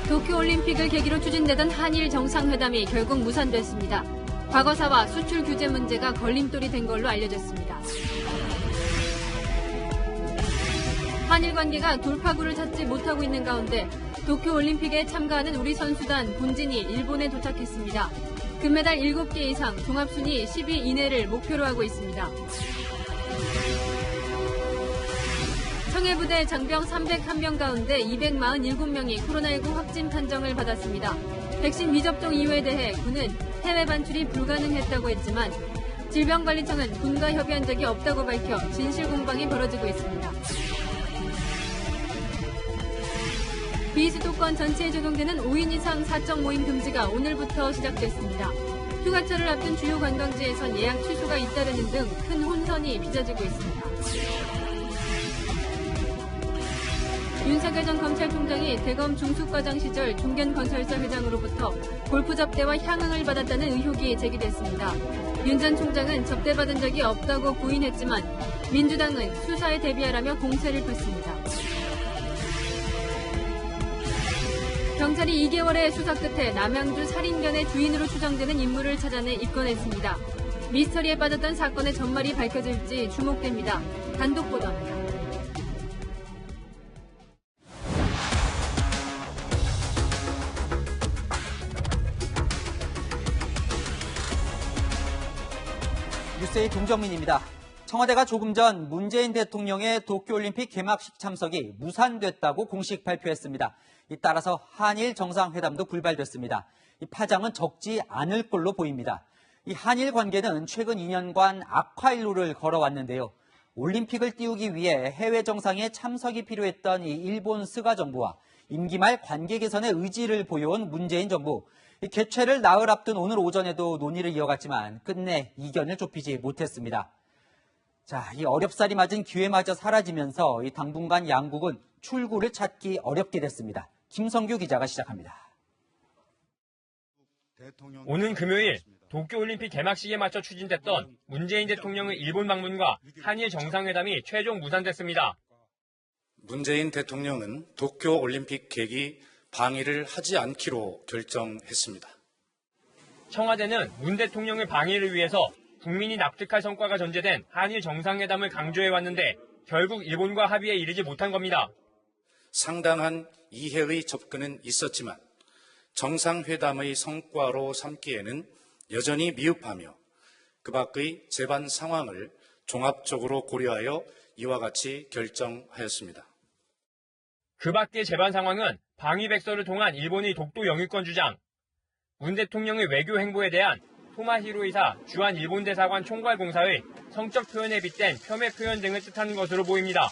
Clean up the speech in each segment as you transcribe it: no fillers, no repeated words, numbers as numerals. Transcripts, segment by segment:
도쿄올림픽을 계기로 추진되던 한일 정상회담이 결국 무산됐습니다. 과거사와 수출 규제 문제가 걸림돌이 된 걸로 알려졌습니다. 한일 관계가 돌파구를 찾지 못하고 있는 가운데 도쿄올림픽에 참가하는 우리 선수단 본진이 일본에 도착했습니다. 금메달 7개 이상, 종합순위 10위 이내를 목표로 하고 있습니다. 청해부대 장병 301명 가운데 247명이 코로나19 확진 판정을 받았습니다. 백신 미접종 이유에 대해 군은 해외 반출이 불가능했다고 했지만 질병관리청은 군과 협의한 적이 없다고 밝혀 진실 공방이 벌어지고 있습니다. 비수도권 전체에 적용되는 5인 이상 사적 모임 금지가 오늘부터 시작됐습니다. 휴가철을 앞둔 주요 관광지에선 예약 취소가 잇따르는 등 큰 혼선이 빚어지고 있습니다. 윤석열 전 검찰총장이 대검 중수과장 시절 중견건설사 회장으로부터 골프 접대와 향응을 받았다는 의혹이 제기됐습니다. 윤 전 총장은 접대받은 적이 없다고 부인했지만 민주당은 수사에 대비하라며 공세를 폈습니다. 경찰이 2개월의 수사 끝에 남양주 살인견의 주인으로 추정되는 인물을 찾아내 입건했습니다. 미스터리에 빠졌던 사건의 전말이 밝혀질지 주목됩니다. 단독 보도입니다. 뉴스의 동정민입니다. 청와대가 조금 전 문재인 대통령의 도쿄올림픽 개막식 참석이 무산됐다고 공식 발표했습니다. 따라서 한일 정상회담도 불발됐습니다. 이 파장은 적지 않을 걸로 보입니다. 이 한일 관계는 최근 2년간 악화일로를 걸어왔는데요. 올림픽을 띄우기 위해 해외 정상에 참석이 필요했던 이 일본 스가 정부와 임기 말 관계 개선의 의지를 보여온 문재인 정부. 개최를 나흘 앞둔 오늘 오전에도 논의를 이어갔지만 끝내 이견을 좁히지 못했습니다. 자, 이 어렵사리 맞은 기회마저 사라지면서 이 당분간 양국은 출구를 찾기 어렵게 됐습니다. 김성규 기자가 시작합니다. 오는 금요일 도쿄올림픽 개막식에 맞춰 추진됐던 문재인 대통령의 일본 방문과 한일 정상회담이 최종 무산됐습니다. 문재인 대통령은 도쿄올림픽 개기 방해를 하지 않기로 결정했습니다. 청와대는 문 대통령의 방해를 위해서 국민이 납득할 성과가 전제된 한일 정상회담을 강조해왔는데 결국 일본과 합의에 이르지 못한 겁니다. 상당한 이해의 접근은 있었지만 정상회담의 성과로 삼기에는 여전히 미흡하며 그 밖의 재반 상황을 종합적으로 고려하여 이와 같이 결정하였습니다. 그 밖의 재반 상황은 방위백서를 통한 일본의 독도 영유권 주장, 문 대통령의 외교 행보에 대한 토마히로 이사 주한 일본 대사관 총괄공사의 성적 표현에 빗댄 폄훼 표현 등을 뜻하는 것으로 보입니다.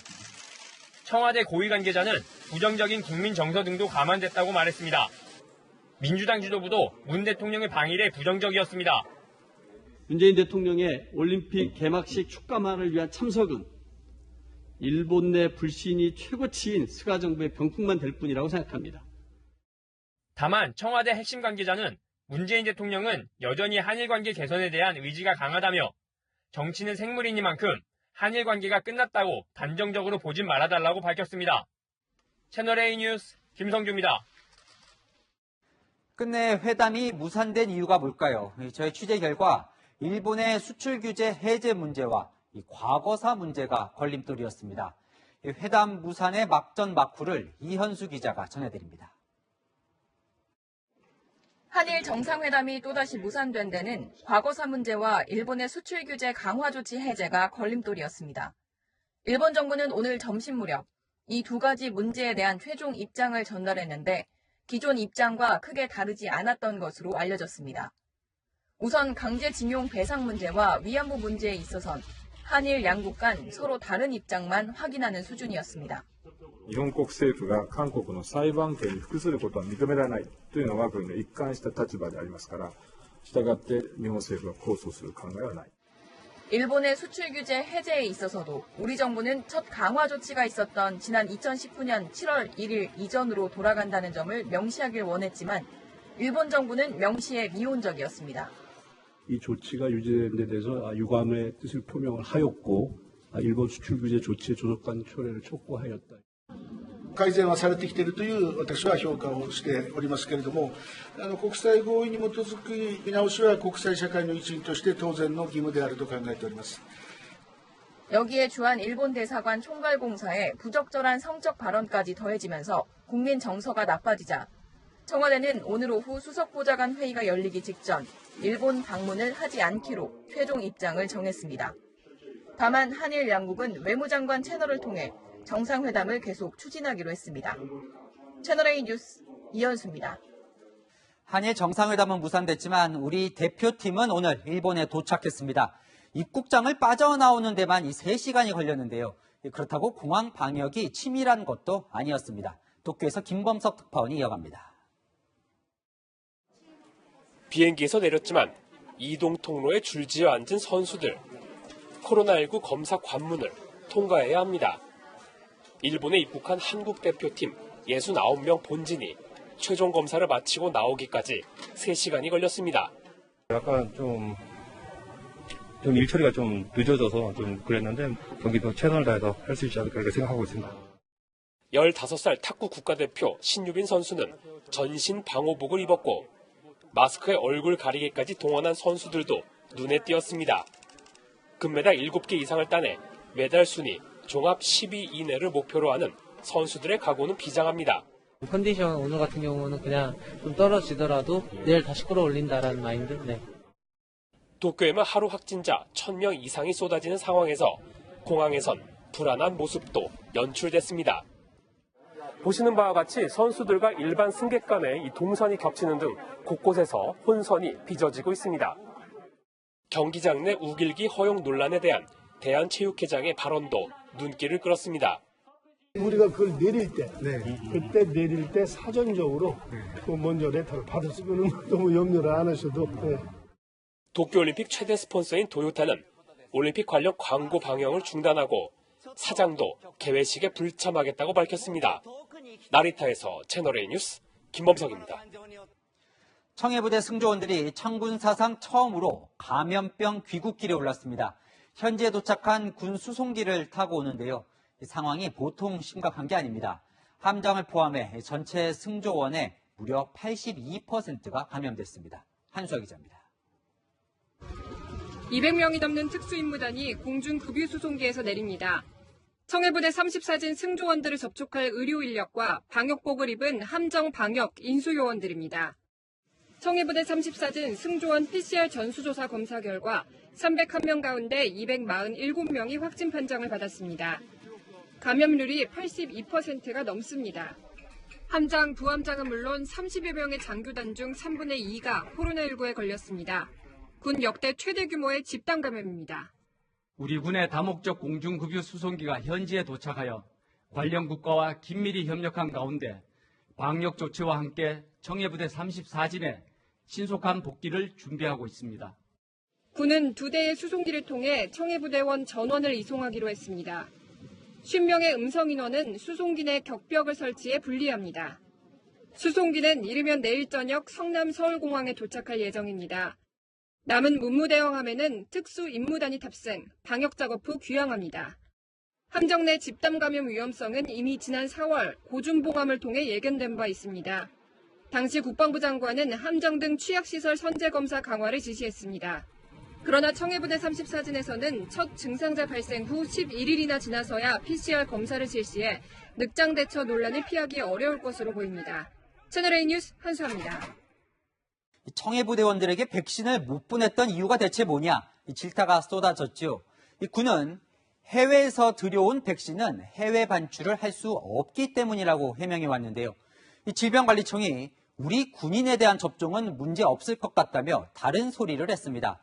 청와대 고위 관계자는 부정적인 국민 정서 등도 감안됐다고 말했습니다. 민주당 지도부도 문 대통령의 방일에 부정적이었습니다. 문재인 대통령의 올림픽 개막식 축가만을 위한 참석은 일본 내 불신이 최고치인 스가 정부의 병풍만 될 뿐이라고 생각합니다. 다만 청와대 핵심 관계자는 문재인 대통령은 여전히 한일 관계 개선에 대한 의지가 강하다며 정치는 생물이니만큼 한일 관계가 끝났다고 단정적으로 보진 말아달라고 밝혔습니다. 채널A 뉴스 김성규입니다. 끝내 회담이 무산된 이유가 뭘까요? 저희 취재 결과 일본의 수출 규제 해제 문제와 이 과거사 문제가 걸림돌이었습니다. 회담 무산의 막전 막후를 이현수 기자가 전해드립니다. 한일 정상회담이 또다시 무산된 데는 과거사 문제와 일본의 수출 규제 강화 조치 해제가 걸림돌이었습니다. 일본 정부는 오늘 점심 무렵 이 두 가지 문제에 대한 최종 입장을 전달했는데 기존 입장과 크게 다르지 않았던 것으로 알려졌습니다. 우선 강제징용 배상 문제와 위안부 문제에 있어선 한일 양국 간 서로 다른 입장만 확인하는 수준이었습니다. 日本国政府が韓国の裁判権に服することは認められないというのが我が国の一貫した立場でありますから、したがって日本政府は控訴する考えはない。 일본의 수출 규제 해제에 있어서도 우리 정부는 첫 강화 조치가 있었던 지난 2019년 7월 1일 이전으로 돌아간다는 점을 명시하길 원했지만 일본 정부는 명시에 미온적이었습니다. 이 조치가 유지되는 데 대해서 유감의 뜻을 표명을 하였고 일본 수출 규제 조치의 조속한 철회를 촉구하였다. 改善はされてきているという私は評価をしておりますけれども、国際合意に基づく見直しは国際社会の一員として当然の義務であると考えております。 여기에 주한 일본 대사관 총괄공사의 부적절한 성적 발언까지 더해지면서 국민 정서가 나빠지자 청와대는 오늘 오후 수석보좌관 회의가 열리기 직전 일본 방문을 하지 않기로 최종 입장을 정했습니다. 다만 한일 양국은 외무장관 채널을 통해 정상회담을 계속 추진하기로 했습니다. 채널A 뉴스 이현수입니다. 한일 정상회담은 무산됐지만 우리 대표팀은 오늘 일본에 도착했습니다. 입국장을 빠져나오는 데만 3시간이 걸렸는데요. 그렇다고 공항 방역이 치밀한 것도 아니었습니다. 도쿄에서 김범석 특파원이 이어갑니다. 비행기에서 내렸지만 이동 통로에 줄지어 앉은 선수들. 코로나19 검사 관문을 통과해야 합니다. 일본에 입국한 한국 대표팀 69명 본진이 최종 검사를 마치고 나오기까지 3시간이 걸렸습니다. 약간 좀 일처리가 좀 늦어져서 좀 그랬는데 경기도 최선을 다해서 할 수 있지 않을까 이렇게 생각하고 있습니다. 15살 탁구 국가대표 신유빈 선수는 전신 방호복을 입었고 마스크에 얼굴 가리개까지 동원한 선수들도 눈에 띄었습니다. 금메달 7개 이상을 따내 메달 순위 종합 10위 이내를 목표로 하는 선수들의 각오는 비장합니다. 컨디션 오늘 같은 경우는 그냥 좀 떨어지더라도 내일 다시 끌어올린다라는 마인드. 네. 도쿄에만 하루 확진자 1000명 이상이 쏟아지는 상황에서 공항에선 불안한 모습도 연출됐습니다. 보시는 바와 같이 선수들과 일반 승객 간의 이 동선이 겹치는 등 곳곳에서 혼선이 빚어지고 있습니다. 경기장 내 우길기 허용 논란에 대한 대한체육회장의 발언도 눈길을 끌었습니다. 우리가 그걸 내릴 때, 그때 내릴 때 사전적으로 먼저 레터를 받았으면 너무 염려를 안 하셔도. 도쿄올림픽 최대 스폰서인 도요타는 올림픽 관련 광고 방영을 중단하고 사장도 개회식에 불참하겠다고 밝혔습니다. 나리타에서 채널A 뉴스 김범석입니다. 청해부대 승조원들이 창군 사상 처음으로 감염병 귀국길에 올랐습니다. 현지에 도착한 군 수송기를 타고 오는데요. 상황이 보통 심각한 게 아닙니다. 함장을 포함해 전체 승조원의 무려 82%가 감염됐습니다. 한수아 기자입니다. 200명이 넘는 특수임무단이 공중 급유 수송기에서 내립니다. 청해부대 34진 승조원들을 접촉할 의료 인력과 방역복을 입은 함정 방역 인수요원들입니다. 청해부대 34진 승조원 PCR 전수조사 검사 결과 301명 가운데 247명이 확진 판정을 받았습니다. 감염률이 82%가 넘습니다. 함장, 부함장은 물론 30여 명의 장교단 중 3분의 2가 코로나19에 걸렸습니다. 군 역대 최대 규모의 집단 감염입니다. 우리 군의 다목적 공중급유 수송기가 현지에 도착하여 관련 국가와 긴밀히 협력한 가운데 방역 조치와 함께 청해부대 34진에 신속한 복귀를 준비하고 있습니다. 군은 2대의 수송기를 통해 청해부대원 전원을 이송하기로 했습니다. 50명의 음성 인원은 수송기 내 격벽을 설치해 분리합니다. 수송기는 이르면 내일 저녁 성남 서울공항에 도착할 예정입니다. 남은 문무대왕함에는 특수 임무단이 탑승, 방역 작업 후 귀향합니다. 함정 내 집단 감염 위험성은 이미 지난 4월 고중봉함을 통해 예견된 바 있습니다. 당시 국방부 장관은 함정 등 취약시설 선제 검사 강화를 지시했습니다. 그러나 청해부대 34진에서는 첫 증상자 발생 후 11일이나 지나서야 PCR 검사를 실시해 늑장 대처 논란을 피하기 어려울 것으로 보입니다. 채널A 뉴스 한수아입니다. 청해부대원들에게 백신을 못 보냈던 이유가 대체 뭐냐? 질타가 쏟아졌죠. 군은 해외에서 들여온 백신은 해외 반출을 할 수 없기 때문이라고 해명해 왔는데요. 질병관리청이 우리 군인에 대한 접종은 문제 없을 것 같다며 다른 소리를 했습니다.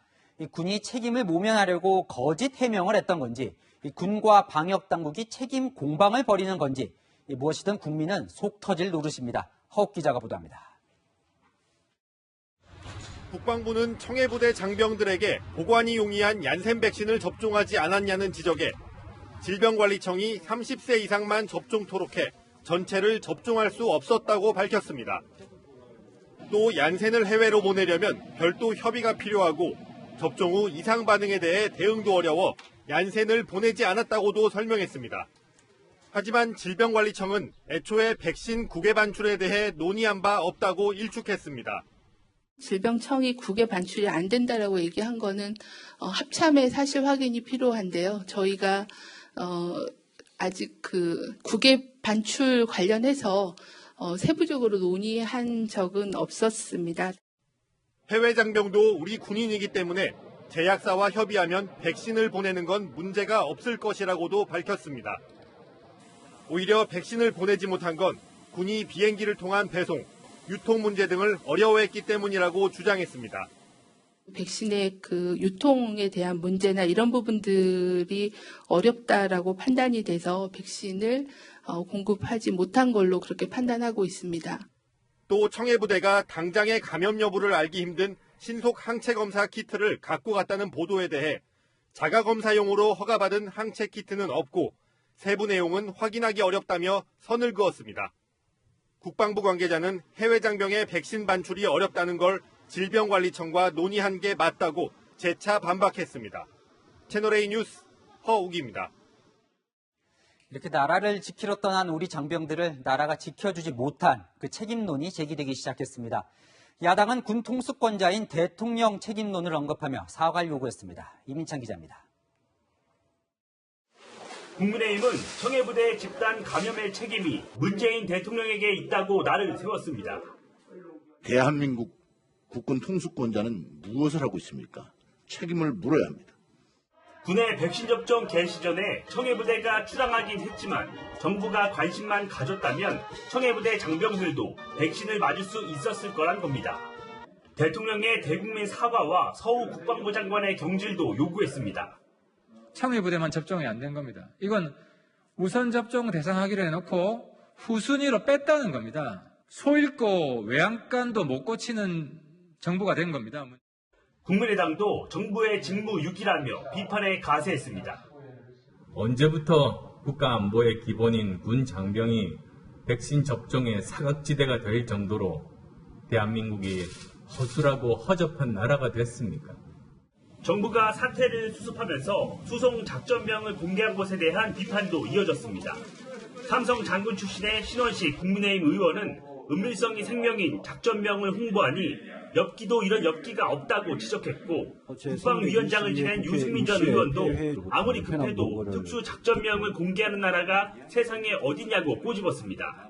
군이 책임을 모면하려고 거짓 해명을 했던 건지, 군과 방역당국이 책임 공방을 벌이는 건지, 무엇이든 국민은 속 터질 노릇입니다. 허욱 기자가 보도합니다. 국방부는 청해부대 장병들에게 보관이 용이한 얀센 백신을 접종하지 않았냐는 지적에 질병관리청이 30세 이상만 접종토록 해 전체를 접종할 수 없었다고 밝혔습니다. 또 얀센을 해외로 보내려면 별도 협의가 필요하고 접종 후 이상 반응에 대해 대응도 어려워 얀센을 보내지 않았다고도 설명했습니다. 하지만 질병관리청은 애초에 백신 국외 반출에 대해 논의한 바 없다고 일축했습니다. 질병청이 국외 반출이 안 된다라고 얘기한 거는 합참의 사실 확인이 필요한데요. 저희가 아직 그 국외 반출 관련해서 세부적으로 논의한 적은 없었습니다. 해외 장병도 우리 군인이기 때문에 제약사와 협의하면 백신을 보내는 건 문제가 없을 것이라고도 밝혔습니다. 오히려 백신을 보내지 못한 건 군이 비행기를 통한 배송, 유통 문제 등을 어려워했기 때문이라고 주장했습니다. 백신의 그 유통에 대한 문제나 이런 부분들이 어렵다라고 판단이 돼서 백신을 공급하지 못한 걸로 그렇게 판단하고 있습니다. 또 청해부대가 당장의 감염 여부를 알기 힘든 신속 항체 검사 키트를 갖고 갔다는 보도에 대해 자가 검사용으로 허가받은 항체 키트는 없고 세부 내용은 확인하기 어렵다며 선을 그었습니다. 국방부 관계자는 해외 장병의 백신 반출이 어렵다는 걸 질병관리청과 논의한 게 맞다고 재차 반박했습니다. 채널A 뉴스 허욱입니다. 이렇게 나라를 지키러 떠난 우리 장병들을 나라가 지켜주지 못한 그 책임론이 제기되기 시작했습니다. 야당은 군 통수권자인 대통령 책임론을 언급하며 사과를 요구했습니다. 이민찬 기자입니다. 국민의힘은 청해부대 집단 감염의 책임이 문재인 대통령에게 있다고 날을 세웠습니다. 대한민국 국군 통수권자는 무엇을 하고 있습니까? 책임을 물어야 합니다. 군의 백신 접종 개시 전에 청해부대가 출항하긴 했지만 정부가 관심만 가졌다면 청해부대 장병들도 백신을 맞을 수 있었을 거란 겁니다. 대통령의 대국민 사과와 서우 국방부 장관의 경질도 요구했습니다. 청해부대만 접종이 안 된 겁니다. 이건 우선 접종 대상하기로 해놓고 후순위로 뺐다는 겁니다. 소 잃고 외양간도 못 고치는 정부가 된 겁니다. 국민의당도 정부의 직무 유기라며 비판에 가세했습니다. 언제부터 국가안보의 기본인 군 장병이 백신 접종의 사각지대가 될 정도로 대한민국이 허술하고 허접한 나라가 됐습니까? 정부가 사태를 수습하면서 수송 작전명을 공개한 것에 대한 비판도 이어졌습니다. 삼성 장군 출신의 신원식 국민의힘 의원은 은밀성이 생명인 작전명을 홍보하니 엽기도 이런 엽기가 없다고 지적했고 국방위원장을 지낸 유승민 전 의원도 아무리 급해도 특수작전명을 공개하는 나라가 세상에 어디냐고 꼬집었습니다.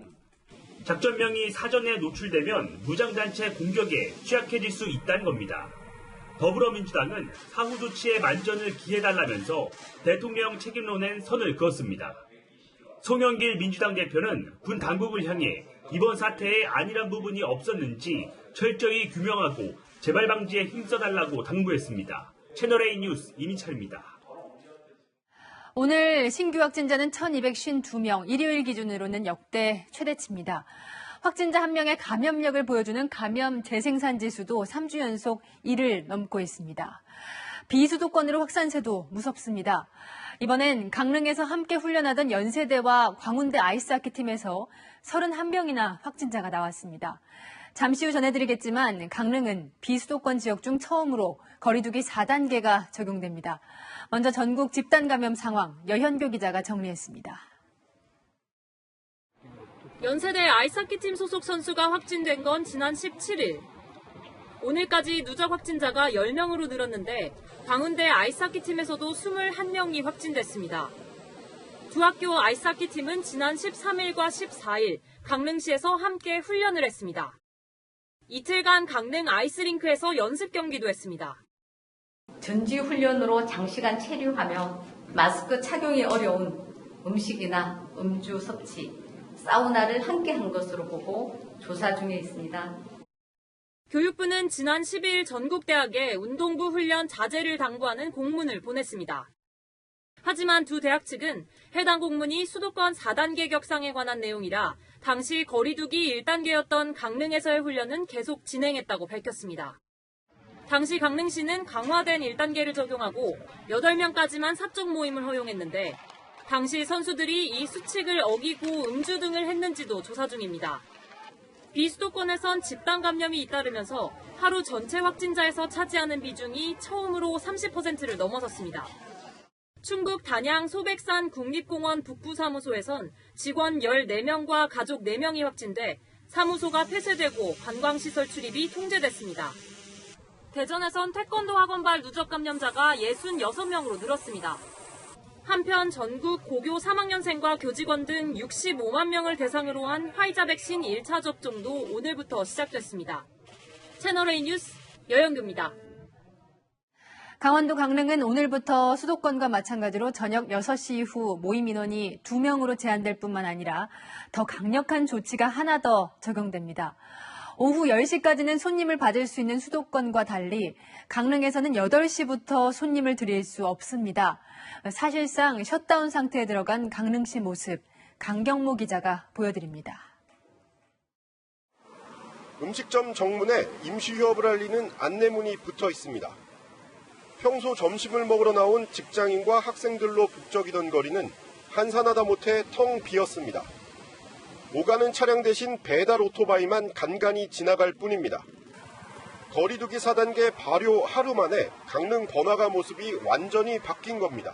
작전명이 사전에 노출되면 무장단체 공격에 취약해질 수 있다는 겁니다. 더불어민주당은 사후 조치의 만전을 기해달라면서 대통령 책임론엔 선을 그었습니다. 송영길 민주당 대표는 군 당국을 향해 이번 사태에 안일한 부분이 없었는지 철저히 규명하고 재발 방지에 힘써달라고 당부했습니다. 채널A 뉴스 이민철입니다. 오늘 신규 확진자는 1,252명, 일요일 기준으로는 역대 최대치입니다. 확진자 1명의 감염력을 보여주는 감염 재생산 지수도 3주 연속 1을 넘고 있습니다. 비수도권으로 확산세도 무섭습니다. 이번엔 강릉에서 함께 훈련하던 연세대와 광운대 아이스하키 팀에서 31명이나 확진자가 나왔습니다. 잠시 후 전해드리겠지만 강릉은 비수도권 지역 중 처음으로 거리두기 4단계가 적용됩니다. 먼저 전국 집단 감염 상황 여현교 기자가 정리했습니다. 연세대 아이스하키팀 소속 선수가 확진된 건 지난 17일. 오늘까지 누적 확진자가 10명으로 늘었는데 광운대 아이스하키팀에서도 21명이 확진됐습니다. 두 학교 아이스하키팀은 지난 13일과 14일 강릉시에서 함께 훈련을 했습니다. 이틀간 강릉 아이스링크에서 연습 경기도 했습니다. 전지훈련으로 장시간 체류하며 마스크 착용이 어려운 음식이나 음주 섭취, 사우나를 함께 한 것으로 보고 조사 중에 있습니다. 교육부는 지난 12일 전국대학에 운동부 훈련 자제를 당부하는 공문을 보냈습니다. 하지만 두 대학 측은 해당 공문이 수도권 4단계 격상에 관한 내용이라 당시 거리두기 1단계였던 강릉에서의 훈련은 계속 진행했다고 밝혔습니다. 당시 강릉시는 강화된 1단계를 적용하고 8명까지만 사적 모임을 허용했는데 당시 선수들이 이 수칙을 어기고 음주 등을 했는지도 조사 중입니다. 비수도권에선 집단 감염이 잇따르면서 하루 전체 확진자에서 차지하는 비중이 처음으로 30%를 넘어섰습니다. 충북 단양 소백산 국립공원 북부사무소에선 직원 14명과 가족 4명이 확진돼 사무소가 폐쇄되고 관광시설 출입이 통제됐습니다. 대전에선 태권도 학원발 누적 감염자가 66명으로 늘었습니다. 한편 전국 고교 3학년생과 교직원 등 65만 명을 대상으로 한 화이자 백신 1차 접종도 오늘부터 시작됐습니다. 채널A 뉴스 여영규입니다. 강원도 강릉은 오늘부터 수도권과 마찬가지로 저녁 6시 이후 모임 인원이 2명으로 제한될 뿐만 아니라 더 강력한 조치가 하나 더 적용됩니다. 오후 10시까지는 손님을 받을 수 있는 수도권과 달리 강릉에서는 8시부터 손님을 들일 수 없습니다. 사실상 셧다운 상태에 들어간 강릉시 모습, 강경모 기자가 보여드립니다. 음식점 정문에 임시 휴업을 알리는 안내문이 붙어 있습니다. 평소 점심을 먹으러 나온 직장인과 학생들로 북적이던 거리는 한산하다 못해 텅 비었습니다. 오가는 차량 대신 배달 오토바이만 간간히 지나갈 뿐입니다. 거리두기 4단계 발효 하루 만에 강릉 번화가 모습이 완전히 바뀐 겁니다.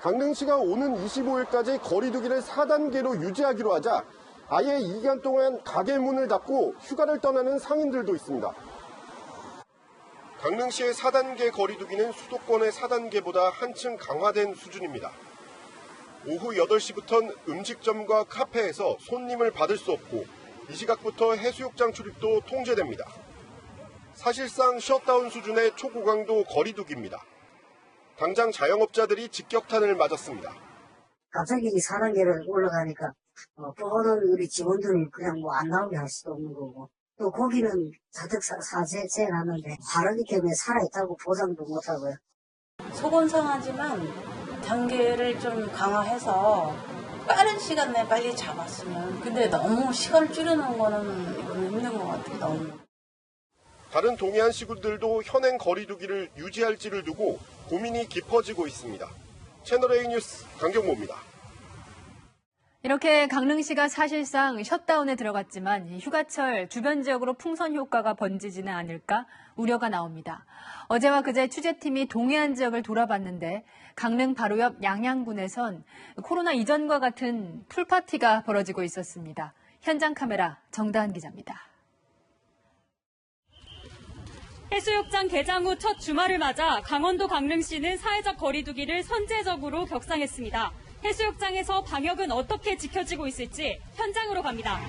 강릉시가 오는 25일까지 거리두기를 4단계로 유지하기로 하자 아예 이 기간 동안 가게 문을 닫고 휴가를 떠나는 상인들도 있습니다. 강릉시의 4단계 거리두기는 수도권의 4단계보다 한층 강화된 수준입니다. 오후 8시부터는 음식점과 카페에서 손님을 받을 수 없고 이 시각부터 해수욕장 출입도 통제됩니다. 사실상 셧다운 수준의 초고강도 거리두기입니다. 당장 자영업자들이 직격탄을 맞았습니다. 갑자기 4단계를 올라가니까 또 오는 우리 직원들은 그냥 안 나오게 할 수도 없는 거고 또 거기는 자택사제 제한하는데 화르기 때문에 살아있다고 보장도 못하고요. 속은 상하지만 단계를 좀 강화해서 빠른 시간 내에 빨리 잡았으면. 근데 너무 시간을 줄여놓은 거는 이거는 힘든 것 같아요. 너무. 다른 동해안 시군들도 현행 거리두기를 유지할지를 두고 고민이 깊어지고 있습니다. 채널A 뉴스 강경모입니다. 이렇게 강릉시가 사실상 셧다운에 들어갔지만 휴가철 주변 지역으로 풍선 효과가 번지지는 않을까 우려가 나옵니다. 어제와 그제 취재팀이 동해안 지역을 돌아봤는데 강릉 바로 옆 양양군에선 코로나 이전과 같은 풀파티가 벌어지고 있었습니다. 현장 카메라 정다은 기자입니다. 해수욕장 개장 후 첫 주말을 맞아 강원도 강릉시는 사회적 거리두기를 선제적으로 격상했습니다. 해수욕장에서 방역은 어떻게 지켜지고 있을지 현장으로 갑니다.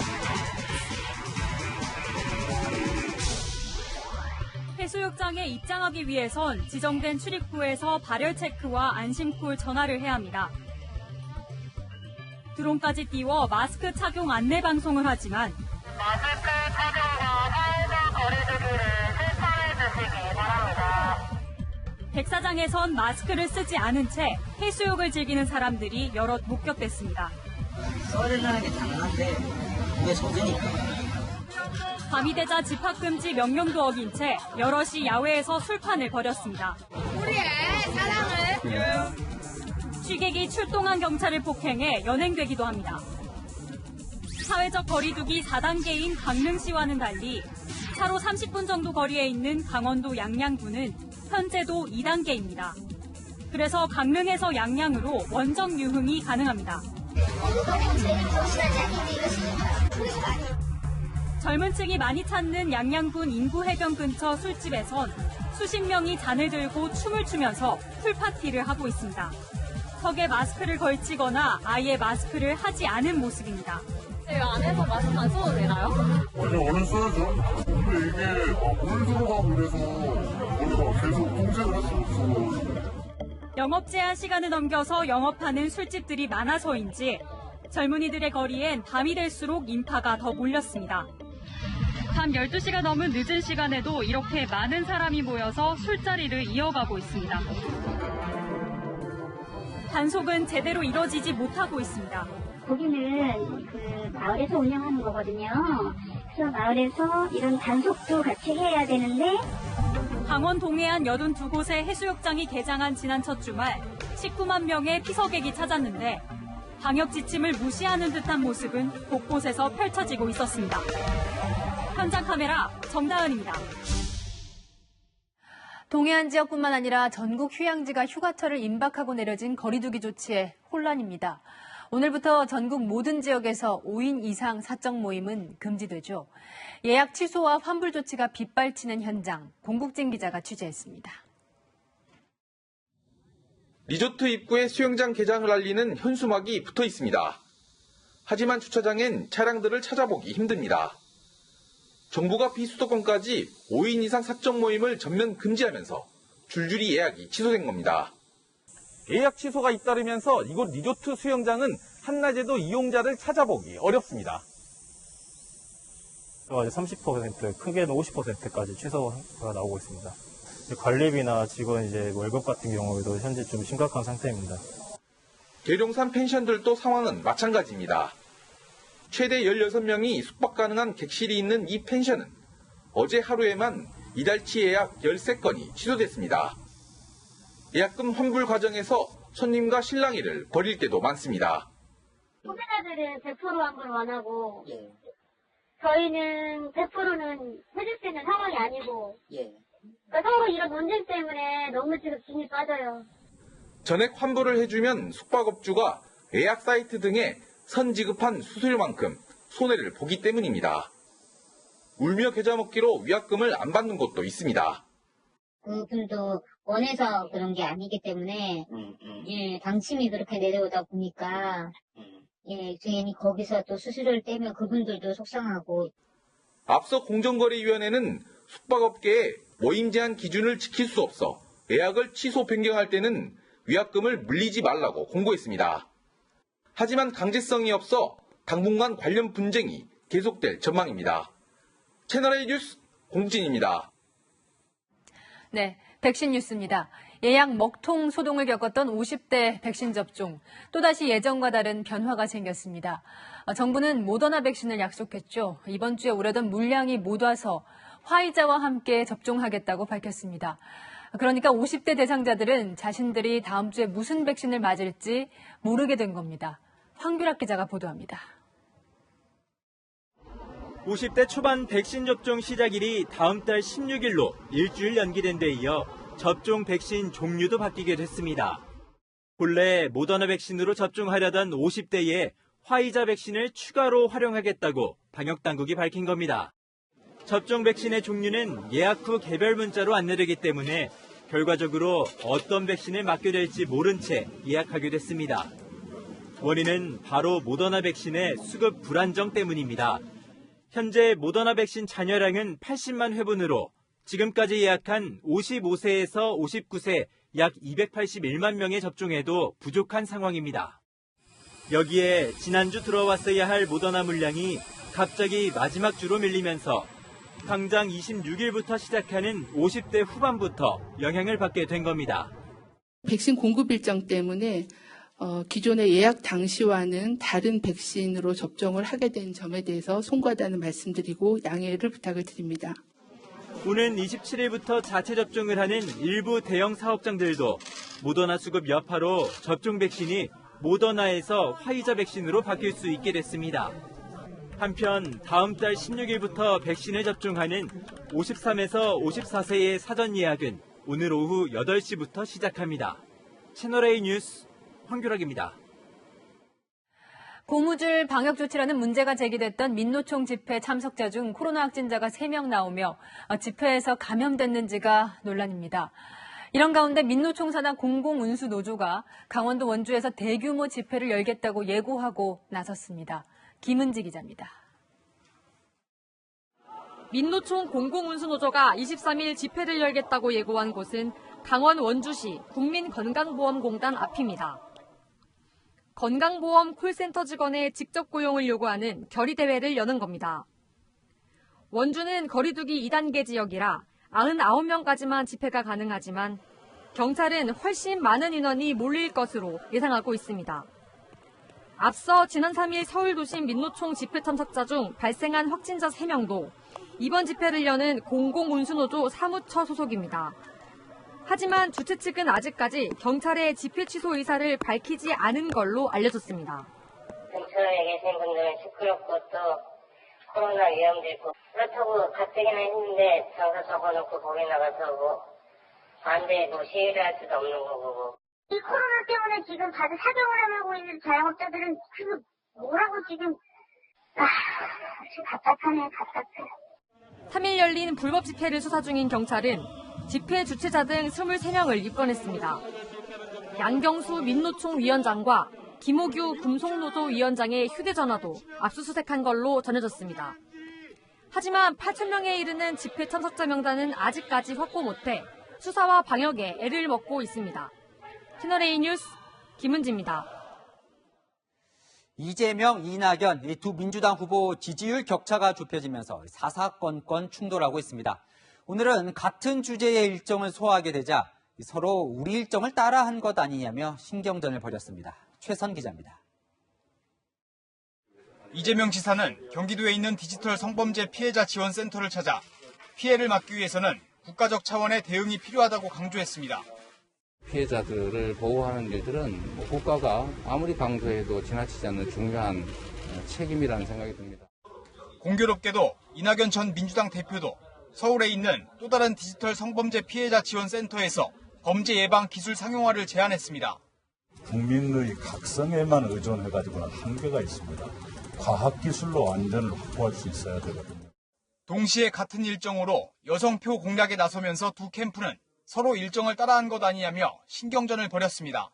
해수욕장에 입장하기 위해선 지정된 출입구에서 발열 체크와 안심콜 전화를 해야 합니다. 드론까지 띄워 마스크 착용 안내 방송을 하지만 마스크 착용과 사회적 거리두기를 실천해 주시기 바랍니다. 백사장에선 마스크를 쓰지 않은 채 해수욕을 즐기는 사람들이 여럿 목격됐습니다. 소리나는 게 당연한데 이게 소재니까. 밤이 되자 집합금지 명령도 어긴 채 여럿이 야외에서 술판을 벌였습니다. 우리의 사랑을 취객이 출동한 경찰을 폭행해 연행되기도 합니다. 사회적 거리두기 4단계인 강릉시와는 달리 차로 30분 정도 거리에 있는 강원도 양양군은 현재도 2단계입니다. 그래서 강릉에서 양양으로 원정 유흥이 가능합니다. 젊은 층이 많이 찾는 양양군 인구해변 근처 술집에선 수십 명이 잔을 들고 춤을 추면서 풀파티를 하고 있습니다. 턱에 마스크를 걸치거나 아예 마스크를 하지 않은 모습입니다. 이 안에서 마스크 안 써도 되나요? 아니요, 얼른 써야죠. 근데 이게 물 들어가고 이래서 우리가 계속 통제를 할 수 없어. 영업 제한 시간을 넘겨서 영업하는 술집들이 많아서인지 젊은이들의 거리엔 밤이 될수록 인파가 더 몰렸습니다. 밤 12시가 넘은 늦은 시간에도 이렇게 많은 사람이 모여서 술자리를 이어가고 있습니다. 단속은 제대로 이뤄지지 못하고 있습니다. 거기는 그 마을에서 운영하는 거거든요. 그래서 마을에서 이런 단속도 같이 해야 되는데 강원 동해안 82곳의 해수욕장이 개장한 지난 첫 주말 19만 명의 피서객이 찾았는데 방역 지침을 무시하는 듯한 모습은 곳곳에서 펼쳐지고 있었습니다. 현장 카메라 정다은입니다. 동해안 지역뿐만 아니라 전국 휴양지가 휴가철을 임박하고 내려진 거리두기 조치에 혼란입니다. 오늘부터 전국 모든 지역에서 5인 이상 사적 모임은 금지되죠. 예약 취소와 환불 조치가 빗발치는 현장, 공국진 기자가 취재했습니다. 리조트 입구에 수영장 개장을 알리는 현수막이 붙어 있습니다. 하지만 주차장엔 차량들을 찾아보기 힘듭니다. 정부가 비수도권까지 5인 이상 사적 모임을 전면 금지하면서 줄줄이 예약이 취소된 겁니다. 예약 취소가 잇따르면서 이곳 리조트 수영장은 한낮에도 이용자를 찾아보기 어렵습니다. 30%, 크게는 50%까지 취소가 나오고 있습니다. 관리비나 직원 월급 같은 경우에도 현재 좀 심각한 상태입니다. 계룡산 펜션들도 상황은 마찬가지입니다. 최대 16명이 숙박 가능한 객실이 있는 이 펜션은 어제 하루에만 이달치 예약 13건이 취소됐습니다. 예약금 환불 과정에서 손님과 실랑이를 벌일 때도 많습니다. 소비자들은 100% 환불 원하고 저희는 100%는 해줄 수 있는 상황이 아니고 그러니까 서로 이런 논쟁 때문에 너무 지금 진이 빠져요. 전액 환불을 해주면 숙박업주가 예약 사이트 등에 선지급한 수수료만큼 손해를 보기 때문입니다. 울며 겨자 먹기로 위약금을 안 받는 곳도 있습니다. 그분도 원해서 그런 게 아니기 때문에 방침이 그렇게 내려오다 보니까 괜히 거기서 또 수수료를 떼면 그분들도 속상하고. 앞서 공정거래위원회는 숙박업계에 모임 제한 기준을 지킬 수 없어 예약을 취소 변경할 때는 위약금을 물리지 말라고 공고했습니다. 하지만 강제성이 없어 당분간 관련 분쟁이 계속될 전망입니다. 채널A 뉴스 공진입니다. 네, 백신 뉴스입니다. 예약 먹통 소동을 겪었던 50대 백신 접종. 또다시 예정과 다른 변화가 생겼습니다. 정부는 모더나 백신을 약속했죠. 이번 주에 오려던 물량이 못 와서 화이자와 함께 접종하겠다고 밝혔습니다. 그러니까 50대 대상자들은 자신들이 다음 주에 무슨 백신을 맞을지 모르게 된 겁니다. 황규락 기자가 보도합니다. 50대 초반 백신 접종 시작일이 다음 달 16일로 일주일 연기된 데 이어 접종 백신 종류도 바뀌게 됐습니다. 본래 모더나 백신으로 접종하려던 50대에 화이자 백신을 추가로 활용하겠다고 방역당국이 밝힌 겁니다. 접종 백신의 종류는 예약 후 개별 문자로 안내되기 때문에 결과적으로 어떤 백신을 맞게 될지 모른 채 예약하게 됐습니다. 원인은 바로 모더나 백신의 수급 불안정 때문입니다. 현재 모더나 백신 잔여량은 80만 회분으로 지금까지 예약한 55세에서 59세 약 281만 명의 접종에도 부족한 상황입니다. 여기에 지난주 들어왔어야 할 모더나 물량이 갑자기 마지막 주로 밀리면서 당장 26일부터 시작하는 50대 후반부터 영향을 받게 된 겁니다. 백신 공급 일정 때문에 기존의 예약 당시와는 다른 백신으로 접종을 하게 된 점에 대해서 송구하다는 말씀드리고 양해를 부탁을 드립니다. 오는 27일부터 자체 접종을 하는 일부 대형 사업장들도 모더나 수급 여파로 접종 백신이 모더나에서 화이자 백신으로 바뀔 수 있게 됐습니다. 한편 다음 달 16일부터 백신을 접종하는 53에서 54세의 사전 예약은 오늘 오후 8시부터 시작합니다. 채널A 뉴스 황규락입니다. 고무줄 방역 조치라는 문제가 제기됐던 민노총 집회 참석자 중 코로나 확진자가 3명 나오며 집회에서 감염됐는지가 논란입니다. 이런 가운데 민노총 산하 공공운수노조가 강원도 원주에서 대규모 집회를 열겠다고 예고하고 나섰습니다. 김은지 기자입니다. 민노총 공공운수노조가 23일 집회를 열겠다고 예고한 곳은 강원 원주시 국민건강보험공단 앞입니다. 건강보험 콜센터 직원의 직접 고용을 요구하는 결의대회를 여는 겁니다. 원주는 거리두기 2단계 지역이라 99명까지만 집회가 가능하지만 경찰은 훨씬 많은 인원이 몰릴 것으로 예상하고 있습니다. 앞서 지난 3일 서울 도심 민노총 집회 참석자 중 발생한 확진자 3명도 이번 집회를 여는 공공운수노조 사무처 소속입니다. 하지만 주최 측은 아직까지 경찰의 집회 취소 의사를 밝히지 않은 걸로 알려졌습니다. 근처에 계신 분들은 시끄럽고 또 코로나 위험도 있고 그렇다고 가뜩이나 했는데 장사 접어놓고 거기 나가서 뭐 반대고 시위를 할 수도 없는 거고. 이 코로나 때문에 지금 다들 사정을 하고 있는 자영업자들은 그 뭐라고 지금 좀 답답하네요. 답답해. 3일 열린 불법 집회를 수사 중인 경찰은 집회 주최자 등 23명을 입건했습니다. 양경수 민노총 위원장과 김호규 금속노조 위원장의 휴대전화도 압수수색한 걸로 전해졌습니다. 하지만 8,000명에 이르는 집회 참석자 명단은 아직까지 확보 못해 수사와 방역에 애를 먹고 있습니다. 채널A 뉴스 김은지입니다. 이재명, 이낙연 이 두 민주당 후보 지지율 격차가 좁혀지면서 사사건건 충돌하고 있습니다. 오늘은 같은 주제의 일정을 소화하게 되자 서로 우리 일정을 따라한 것 아니냐며 신경전을 벌였습니다. 최선 기자입니다. 이재명 지사는 경기도에 있는 디지털 성범죄 피해자 지원센터를 찾아 피해를 막기 위해서는 국가적 차원의 대응이 필요하다고 강조했습니다. 피해자들을 보호하는 일들은 국가가 아무리 강조해도 지나치지 않는 중요한 책임이라는 생각이 듭니다. 공교롭게도 이낙연 전 민주당 대표도 서울에 있는 또 다른 디지털 성범죄 피해자 지원센터에서 범죄 예방 기술 상용화를 제안했습니다. 국민의 각성에만 의존해가지고는 한계가 있습니다. 과학기술로 안전을 확보할 수 있어야 되거든요. 동시에 같은 일정으로 여성표 공략에 나서면서 두 캠프는 서로 일정을 따라한 것 아니냐며 신경전을 벌였습니다.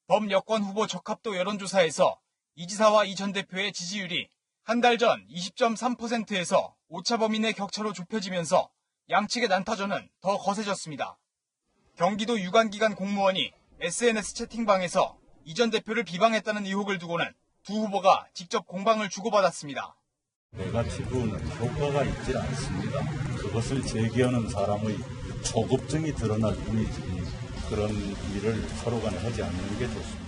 범여권 후보 적합도 여론조사에서 이 지사와 이 전 대표의 지지율이 한 달 전 20.3%에서 오차범위 내 격차로 좁혀지면서 양측의 난타전은 더 거세졌습니다. 경기도 유관기관 공무원이 SNS 채팅방에서 이 전 대표를 비방했다는 의혹을 두고는 두 후보가 직접 공방을 주고받았습니다. 네거티브는 효과가 있지 않습니다. 그것을 제기하는 사람의 초급증이 드러날 뿐이지 그런 일을 서로 간에 하지 않는 게 좋습니다.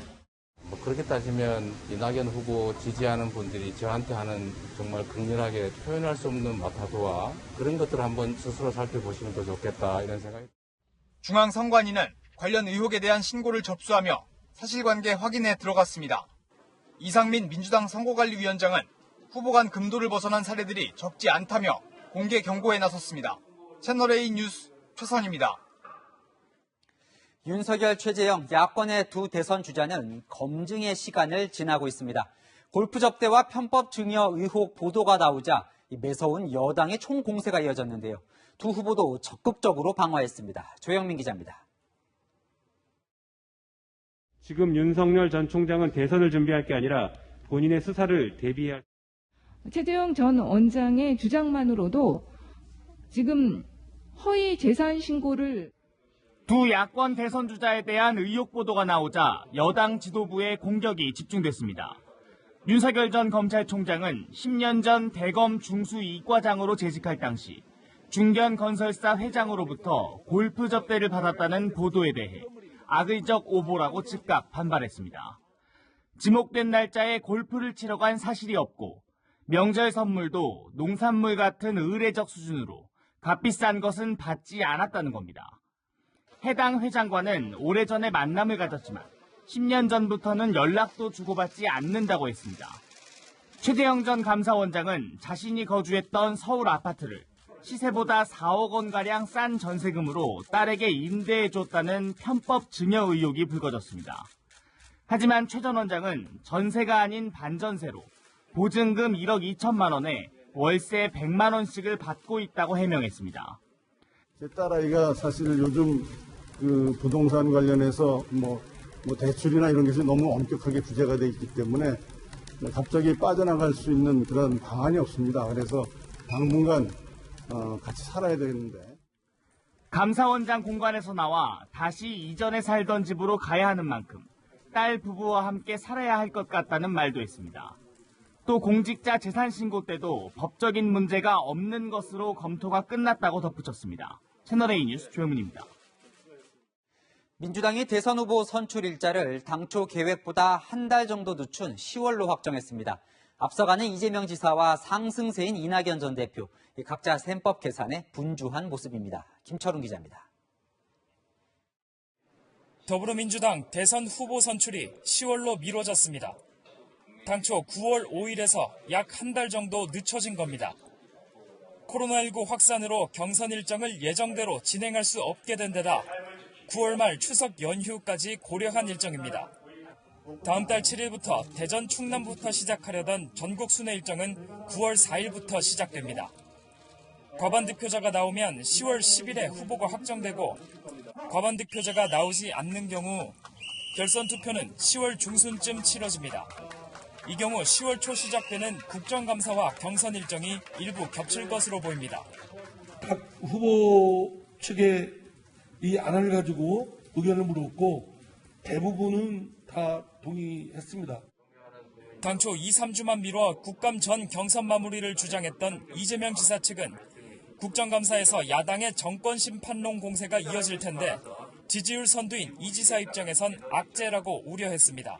그렇게 따지면 이낙연 후보 지지하는 분들이 저한테 하는 정말 극렬하게 표현할 수 없는 마타도와 그런 것들을 한번 스스로 살펴보시면 더 좋겠다 이런 생각이. 중앙선관위는 관련 의혹에 대한 신고를 접수하며 사실관계 확인에 들어갔습니다. 이상민 민주당 선거관리위원장은 후보 간 금도를 벗어난 사례들이 적지 않다며 공개 경고에 나섰습니다. 채널A 뉴스 최선입니다. 윤석열, 최재형 야권의 두 대선 주자는 검증의 시간을 지나고 있습니다. 골프 접대와 편법 증여 의혹 보도가 나오자 매서운 여당의 총공세가 이어졌는데요. 두 후보도 적극적으로 방어했습니다. 조영민 기자입니다. 지금 윤석열 전 총장은 대선을 준비할 게 아니라 본인의 수사를 대비할. 최재형 전 원장의 주장만으로도 지금 허위 재산 신고를. 두 야권 대선 주자에 대한 의혹 보도가 나오자 여당 지도부의 공격이 집중됐습니다. 윤석열 전 검찰총장은 10년 전 대검 중수이과장으로 재직할 당시 중견건설사 회장으로부터 골프 접대를 받았다는 보도에 대해 악의적 오보라고 즉각 반발했습니다. 지목된 날짜에 골프를 치러 간 사실이 없고 명절 선물도 농산물 같은 의례적 수준으로 값비싼 것은 받지 않았다는 겁니다. 해당 회장과는 오래전에 만남을 가졌지만 10년 전부터는 연락도 주고받지 않는다고 했습니다. 최재형 전 감사원장은 자신이 거주했던 서울 아파트를 시세보다 4억 원가량 싼 전세금으로 딸에게 임대해줬다는 편법 증여 의혹이 불거졌습니다. 하지만 최 전 원장은 전세가 아닌 반전세로 보증금 1억 2천만 원에 월세 100만 원씩을 받고 있다고 해명했습니다. 제 딸아이가 사실 요즘 그 부동산 관련해서 뭐 대출이나 이런 것이 너무 엄격하게 규제가 돼 있기 때문에 갑자기 빠져나갈 수 있는 그런 방안이 없습니다. 그래서 당분간 같이 살아야 되는데. 감사원장 공간에서 나와 다시 이전에 살던 집으로 가야 하는 만큼 딸 부부와 함께 살아야 할 것 같다는 말도 했습니다. 또 공직자 재산 신고 때도 법적인 문제가 없는 것으로 검토가 끝났다고 덧붙였습니다. 채널A 뉴스 조영민입니다. 민주당이 대선 후보 선출 일자를 당초 계획보다 한 달 정도 늦춘 10월로 확정했습니다. 앞서가는 이재명 지사와 상승세인 이낙연 전 대표, 각자 셈법 계산에 분주한 모습입니다. 김철웅 기자입니다. 더불어민주당 대선 후보 선출이 10월로 미뤄졌습니다. 당초 9월 5일에서 약 한 달 정도 늦춰진 겁니다. 코로나19 확산으로 경선 일정을 예정대로 진행할 수 없게 된 데다 9월 말 추석 연휴까지 고려한 일정입니다. 다음 달 7일부터 대전 충남부터 시작하려던 전국 순회 일정은 9월 4일부터 시작됩니다. 과반 득표자가 나오면 10월 10일에 후보가 확정되고 과반 득표자가 나오지 않는 경우 결선 투표는 10월 중순쯤 치러집니다. 이 경우 10월 초 시작되는 국정감사와 경선 일정이 일부 겹칠 것으로 보입니다. 각 후보 측에 이 안을 가지고 의견을 물었고 대부분은 다 동의했습니다. 당초 2, 3주만 미뤄 국감 전 경선 마무리를 주장했던 이재명 지사 측은 국정감사에서 야당의 정권 심판론 공세가 이어질 텐데 지지율 선두인 이 지사 입장에선 악재라고 우려했습니다.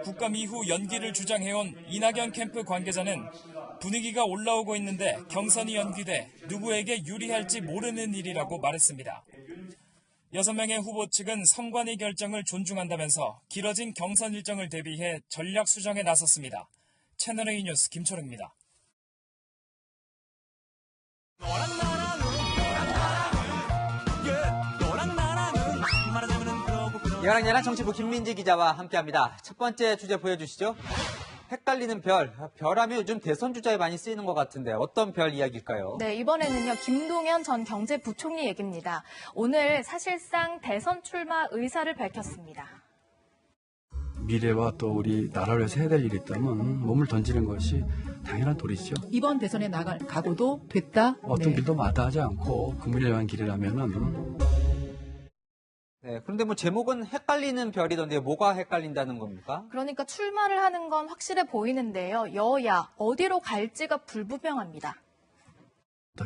국감 이후 연기를 주장해온 이낙연 캠프 관계자는 분위기가 올라오고 있는데 경선이 연기돼 누구에게 유리할지 모르는 일이라고 말했습니다. 6명의 후보 측은 선관위 결정을 존중한다면서 길어진 경선 일정을 대비해 전략 수정에 나섰습니다. 채널A 뉴스 김철웅입니다. 여랑야랑 정치부 김민지 기자와 함께합니다. 첫 번째 주제 보여주시죠. 헷갈리는 별. 별하면 요즘 대선 주자에 많이 쓰이는 것 같은데 어떤 별 이야기일까요? 네, 이번에는요. 김동연 전 경제부총리 얘기입니다. 오늘 사실상 대선 출마 의사를 밝혔습니다. 미래와 또 우리 나라를 위해서 해야 될 일이 있다면 몸을 던지는 것이 당연한 도리죠. 이번 대선에 나갈 각오도 됐다. 어떤 길도 마다하지 않고 국민을 위한 길이라면은. 네, 그런데 뭐 제목은 헷갈리는 별이던데 뭐가 헷갈린다는 겁니까? 그러니까 출마를 하는 건 확실해 보이는데요. 여야 어디로 갈지가 불분명합니다.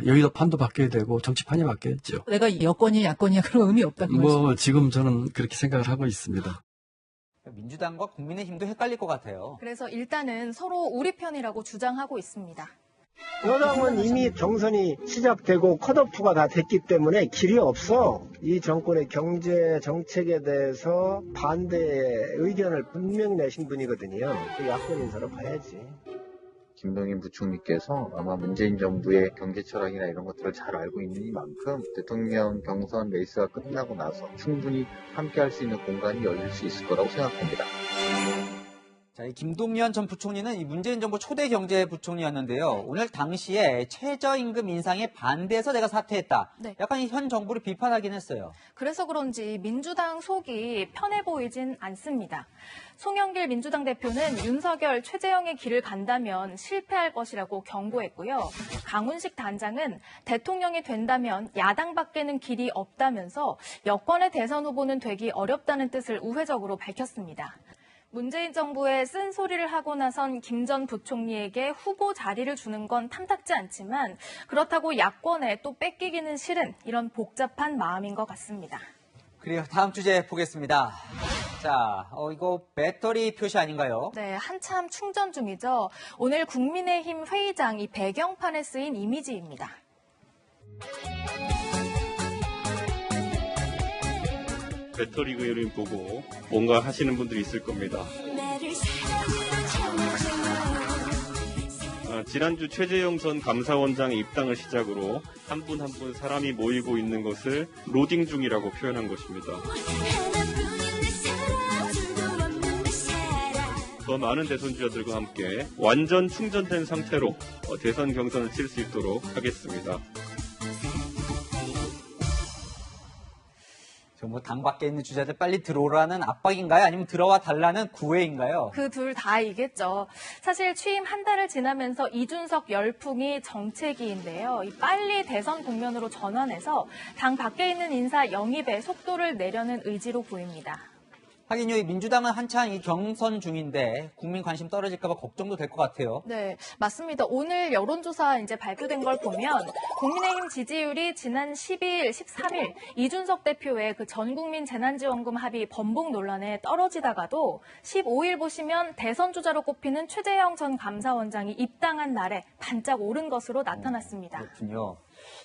여의도 판도 바뀌어야 되고 정치판이 바뀌었죠. 내가 여권이 야권이야 그런 의미 없다. 뭐 지금 저는 그렇게 생각을 하고 있습니다. 민주당과 국민의힘도 헷갈릴 것 같아요. 그래서 일단은 서로 우리 편이라고 주장하고 있습니다. 여당은 이미 경선이 시작되고 컷오프가 다 됐기 때문에 길이 없어. 이 정권의 경제 정책에 대해서 반대의 의견을 분명히 내신 분이거든요. 야권 인사로 봐야지. 김동연 부총리께서 아마 문재인 정부의 경제 철학이나 이런 것들을 잘 알고 있는 만큼 대통령 경선 레이스가 끝나고 나서 충분히 함께할 수 있는 공간이 열릴 수 있을 거라고 생각합니다. 자, 이 김동연 전 부총리는 이 문재인 정부 초대 경제부총리였는데요. 오늘 당시에 최저임금 인상에 반대해서 내가 사퇴했다. 네. 약간 현 정부를 비판하긴 했어요. 그래서 그런지 민주당 속이 편해 보이진 않습니다. 송영길 민주당 대표는 윤석열, 최재형의 길을 간다면 실패할 것이라고 경고했고요. 강훈식 단장은 대통령이 된다면 야당밖에는 길이 없다면서 여권의 대선 후보는 되기 어렵다는 뜻을 우회적으로 밝혔습니다. 문재인 정부에 쓴소리를 하고 나선 김 전 부총리에게 후보 자리를 주는 건 탐탁지 않지만 그렇다고 야권에 또 뺏기기는 싫은 이런 복잡한 마음인 것 같습니다. 그래요. 다음 주제 보겠습니다. 자, 이거 배터리 표시 아닌가요? 네, 한참 충전 중이죠. 오늘 국민의힘 회의장 이 배경판에 쓰인 이미지입니다. 배터리 그림 보고 뭔가 하시는 분들이 있을 겁니다. 지난주 최재형 전 감사원장의 입당을 시작으로 한 분 한 분 사람이 모이고 있는 것을 로딩 중이라고 표현한 것입니다. 더 많은 대선주자들과 함께 완전 충전된 상태로 대선 경선을 칠 수 있도록 하겠습니다. 뭐 당 밖에 있는 주자들 빨리 들어오라는 압박인가요? 아니면 들어와 달라는 구애인가요? 그 둘 다이겠죠. 사실 취임 한 달을 지나면서 이준석 열풍이 정체기인데요. 빨리 대선 국면으로 전환해서 당 밖에 있는 인사 영입에 속도를 내려는 의지로 보입니다. 하긴요, 이 민주당은 한창 이 경선 중인데 국민 관심 떨어질까 봐 걱정도 될 것 같아요. 네, 맞습니다. 오늘 여론조사 이제 발표된 걸 보면 국민의힘 지지율이 지난 12일, 13일 이준석 대표의 그 전국민 재난지원금 합의 번복 논란에 떨어지다가도 15일 보시면 대선 주자로 꼽히는 최재형 전 감사원장이 입당한 날에 반짝 오른 것으로 나타났습니다. 그렇군요.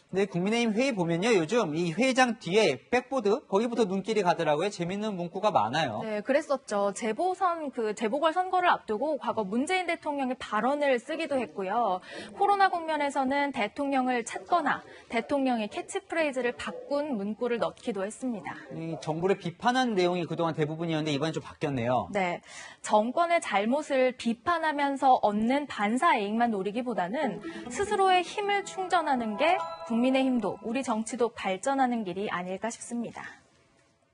네, 국민의힘 회의 보면요. 요즘 이 회의장 뒤에 백보드, 거기부터 눈길이 가더라고요. 재밌는 문구가 많아요. 네, 그랬었죠. 재보궐선거를 앞두고 과거 문재인 대통령의 발언을 쓰기도 했고요. 코로나 국면에서는 대통령을 찾거나 대통령의 캐치프레이즈를 바꾼 문구를 넣기도 했습니다. 이 정부를 비판한 내용이 그동안 대부분이었는데 이번엔 좀 바뀌었네요. 네, 정권의 잘못을 비판하면서 얻는 반사이익만 노리기보다는 스스로의 힘을 충전하는 게 국민의힘도 우리 정치도 발전하는 길이 아닐까 싶습니다.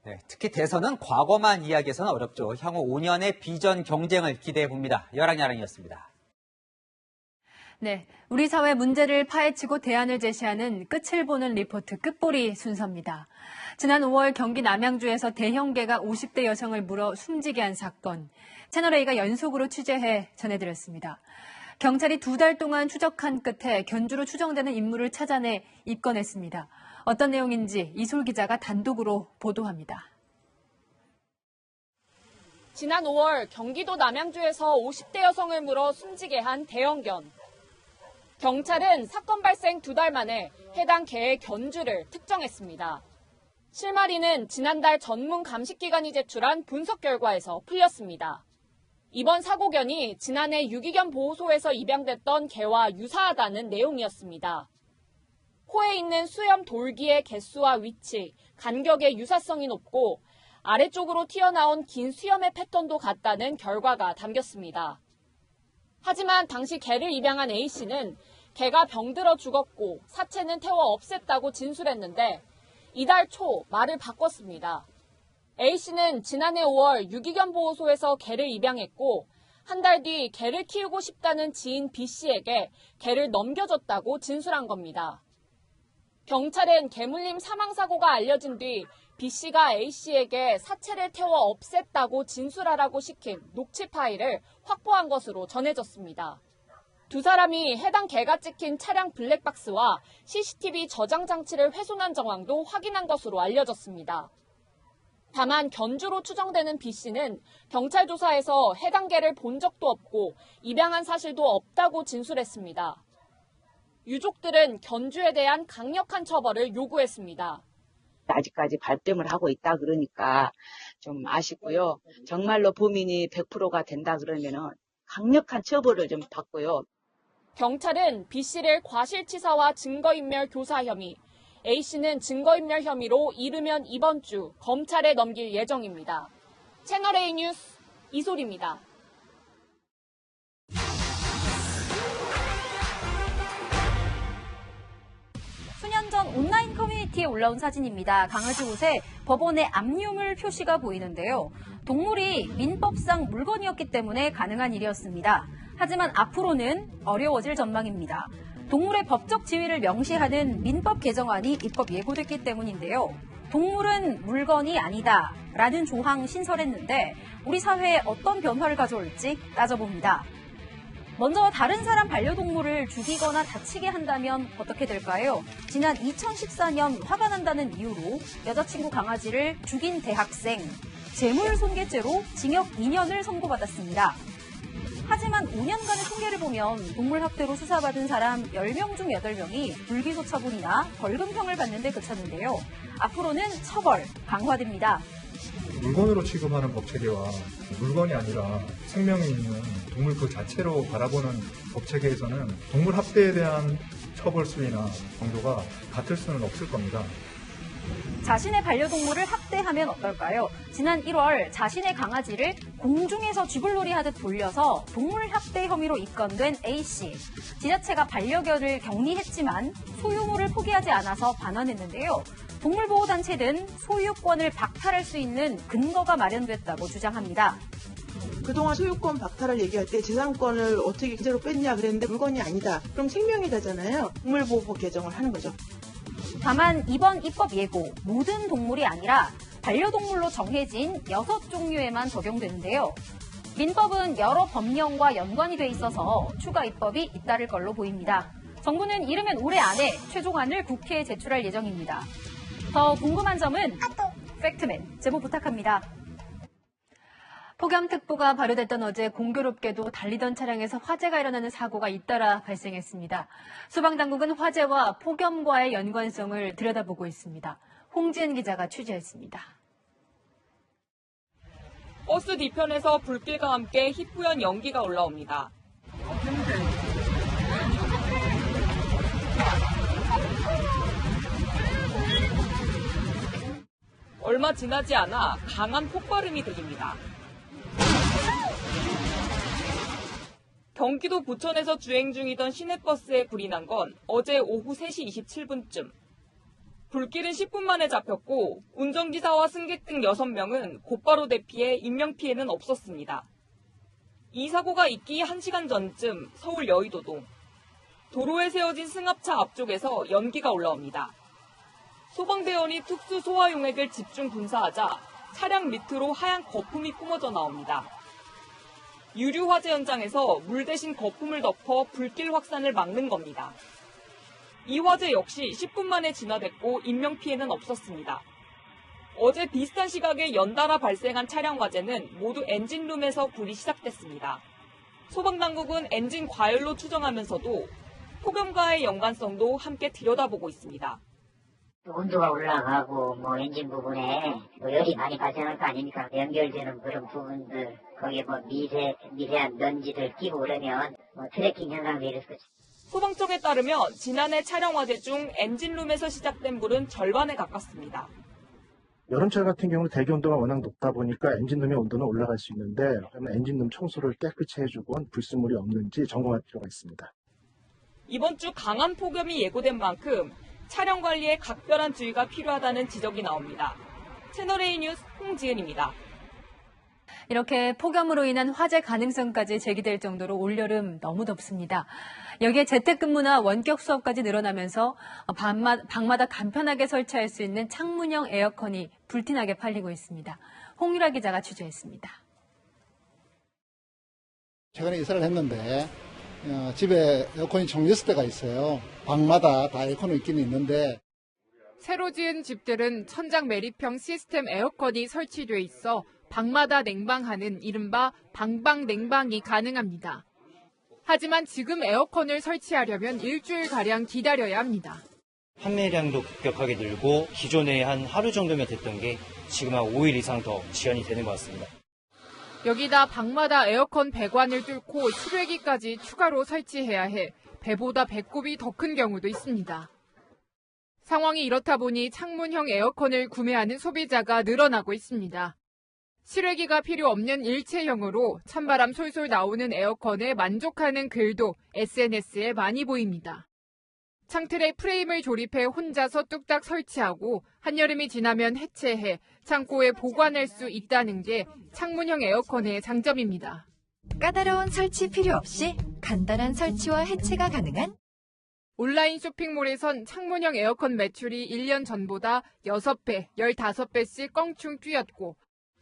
네, 특히 대선은 과거만 이야기해서는 어렵죠. 향후 5년의 비전 경쟁을 기대해 봅니다. 여랑야랑이었습니다. 네, 우리 사회 문제를 파헤치고 대안을 제시하는 끝을 보는 리포트 끝보리 순서입니다. 지난 5월 경기 남양주에서 대형개가 50대 여성을 물어 숨지게 한 사건. 채널A가 연속으로 취재해 전해드렸습니다. 경찰이 2달 동안 추적한 끝에 견주로 추정되는 인물을 찾아내 입건했습니다. 어떤 내용인지 이솔 기자가 단독으로 보도합니다. 지난 5월 경기도 남양주에서 50대 여성을 물어 숨지게 한 대형견. 경찰은 사건 발생 2달 만에 해당 개의 견주를 특정했습니다. 실마리는 지난달 전문 감식기관이 제출한 분석 결과에서 풀렸습니다. 이번 사고견이 지난해 유기견 보호소에서 입양됐던 개와 유사하다는 내용이었습니다. 코에 있는 수염 돌기의 개수와 위치, 간격의 유사성이 높고 아래쪽으로 튀어나온 긴 수염의 패턴도 같다는 결과가 담겼습니다. 하지만 당시 개를 입양한 A씨는 개가 병들어 죽었고 사체는 태워 없앴다고 진술했는데 이달 초 말을 바꿨습니다. A씨는 지난해 5월 유기견 보호소에서 개를 입양했고 한 달 뒤 개를 키우고 싶다는 지인 B씨에게 개를 넘겨줬다고 진술한 겁니다. 경찰은 개물림 사망사고가 알려진 뒤 B씨가 A씨에게 사체를 태워 없앴다고 진술하라고 시킨 녹취 파일을 확보한 것으로 전해졌습니다. 두 사람이 해당 개가 찍힌 차량 블랙박스와 CCTV 저장 장치를 훼손한 정황도 확인한 것으로 알려졌습니다. 다만 견주로 추정되는 B씨는 경찰 조사에서 해당 개를 본 적도 없고 입양한 사실도 없다고 진술했습니다. 유족들은 견주에 대한 강력한 처벌을 요구했습니다. 아직까지 발뺌을 하고 있다 그러니까 좀 아쉽고요. 정말로 범인이 100%가 된다 그러면은 강력한 처벌을 좀 받고요. 경찰은 B씨를 과실치사와 증거인멸 교사 혐의, A씨는 증거인멸 혐의로 이르면 이번 주 검찰에 넘길 예정입니다. 채널A 뉴스 이솔입니다. 수년 전 온라인 커뮤니티에 올라온 사진입니다. 강아지 옷에 법원의 압류물 표시가 보이는데요. 동물이 민법상 물건이었기 때문에 가능한 일이었습니다. 하지만 앞으로는 어려워질 전망입니다. 동물의 법적 지위를 명시하는 민법 개정안이 입법 예고됐기 때문인데요. 동물은 물건이 아니다 라는 조항 신설했는데 우리 사회에 어떤 변화를 가져올지 따져봅니다. 먼저 다른 사람 반려동물을 죽이거나 다치게 한다면 어떻게 될까요? 지난 2014년 화가 난다는 이유로 여자친구 강아지를 죽인 대학생, 재물손괴죄로 징역 2년을 선고받았습니다. 하지만 5년간의 통계를 보면 동물 학대로 수사받은 사람 10명 중 8명이 불기소 처분이나 벌금형을 받는 데 그쳤는데요. 앞으로는 처벌 강화됩니다. 물건으로 취급하는 법체계와 물건이 아니라 생명이 있는 동물 그 자체로 바라보는 법체계에서는 동물 학대에 대한 처벌 수위나 정도가 같을 수는 없을 겁니다. 자신의 반려동물을 학대하면 어떨까요? 지난 1월 자신의 강아지를 공중에서 쥐불놀이 하듯 돌려서 동물 학대 혐의로 입건된 A씨. 지자체가 반려견을 격리했지만 소유물을 포기하지 않아서 반환했는데요. 동물보호단체는 소유권을 박탈할 수 있는 근거가 마련됐다고 주장합니다. 그동안 소유권 박탈을 얘기할 때 재산권을 어떻게 기재로 뺐냐 그랬는데 물건이 아니다. 그럼 생명이 되잖아요. 동물보호법 개정을 하는 거죠. 다만 이번 입법 예고 모든 동물이 아니라 반려동물로 정해진 6종류에만 적용되는데요. 민법은 여러 법령과 연관이 돼 있어서 추가 입법이 잇따를 걸로 보입니다. 정부는 이르면 올해 안에 최종안을 국회에 제출할 예정입니다. 더 궁금한 점은 팩트맨 제보 부탁합니다. 폭염특보가 발효됐던 어제 공교롭게도 달리던 차량에서 화재가 일어나는 사고가 잇따라 발생했습니다. 소방당국은 화재와 폭염과의 연관성을 들여다보고 있습니다. 홍지은 기자가 취재했습니다. 버스 뒤편에서 불길과 함께 희뿌연 연기가 올라옵니다. 얼마 지나지 않아 강한 폭발음이 들립니다. 경기도 부천에서 주행 중이던 시내버스에 불이 난 건 어제 오후 3시 27분쯤. 불길은 10분 만에 잡혔고 운전기사와 승객 등 6명은 곧바로 대피해 인명피해는 없었습니다. 이 사고가 있기 1시간 전쯤 서울 여의도동. 도로에 세워진 승합차 앞쪽에서 연기가 올라옵니다. 소방대원이 특수 소화용액을 집중 분사하자 차량 밑으로 하얀 거품이 뿜어져 나옵니다. 유류 화재 현장에서 물 대신 거품을 덮어 불길 확산을 막는 겁니다. 이 화재 역시 10분 만에 진화됐고 인명피해는 없었습니다. 어제 비슷한 시각에 연달아 발생한 차량 화재는 모두 엔진룸에서 불이 시작됐습니다. 소방당국은 엔진 과열로 추정하면서도 폭염과의 연관성도 함께 들여다보고 있습니다. 온도가 올라가고 엔진 부분에 열이 많이 발생할 거 아닙니까? 연결되는 그런 부분들 거기에 미세한 먼지들 끼고 그러면 트래킹 현상도 이럴 수 있어요. 소방청에 따르면 지난해 차량 화재 중 엔진룸에서 시작된 불은 절반에 가깝습니다. 여름철 같은 경우는 대기 온도가 워낙 높다 보니까 엔진룸의 온도는 올라갈 수 있는데 그러면 엔진룸 청소를 깨끗이 해주고 불순물이 없는지 점검할 필요가 있습니다. 이번 주 강한 폭염이 예고된 만큼 차량 관리에 각별한 주의가 필요하다는 지적이 나옵니다. 채널A 뉴스 홍지은입니다. 이렇게 폭염으로 인한 화재 가능성까지 제기될 정도로 올여름 너무 덥습니다. 여기에 재택근무나 원격 수업까지 늘어나면서 방마다 간편하게 설치할 수 있는 창문형 에어컨이 불티나게 팔리고 있습니다. 홍유라 기자가 취재했습니다. 최근에 이사를 했는데 집에 에어컨이 총 6대가 있어요. 방마다 다 에어컨이 있기는 있는데 새로 지은 집들은 천장 매립형 시스템 에어컨이 설치돼 있어 방마다 냉방하는 이른바 방방냉방이 가능합니다. 하지만 지금 에어컨을 설치하려면 일주일가량 기다려야 합니다. 판매량도 급격하게 늘고 기존에 한 하루 정도면 됐던 게 지금 한 5일 이상 더 지연이 되는 것 같습니다. 여기다 방마다 에어컨 배관을 뚫고 실외기까지 추가로 설치해야 해 배보다 배꼽이 더 큰 경우도 있습니다. 상황이 이렇다 보니 창문형 에어컨을 구매하는 소비자가 늘어나고 있습니다. 실외기가 필요 없는 일체형으로 찬바람 솔솔 나오는 에어컨에 만족하는 글도 SNS에 많이 보입니다. 창틀에 프레임을 조립해 혼자서 뚝딱 설치하고 한여름이 지나면 해체해 창고에 보관할 수 있다는 게 창문형 에어컨의 장점입니다. 까다로운 설치 필요 없이 간단한 설치와 해체가 가능한 온라인 쇼핑몰에선 창문형 에어컨 매출이 1년 전보다 6배, 15배씩 껑충 뛰었고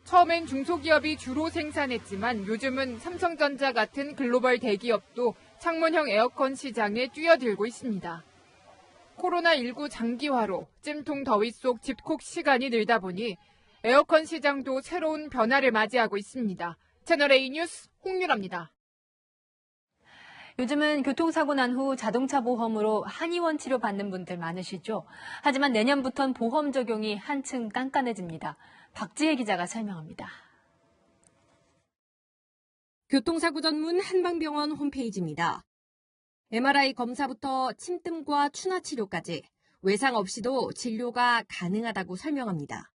처음엔 중소기업이 주로 생산했지만 요즘은 삼성전자 같은 글로벌 대기업도 창문형 에어컨 시장에 뛰어들고 있습니다. 코로나19 장기화로 찜통 더위 속 집콕 시간이 늘다 보니 에어컨 시장도 새로운 변화를 맞이하고 있습니다. 채널A 뉴스 홍유라입니다. 요즘은 교통사고 난 후 자동차 보험으로 한의원 치료 받는 분들 많으시죠? 하지만 내년부터는 보험 적용이 한층 깐깐해집니다. 박지혜 기자가 설명합니다. 교통사고 전문 한방병원 홈페이지입니다. MRI 검사부터 침뜸과 추나 치료까지 외상 없이도 진료가 가능하다고 설명합니다.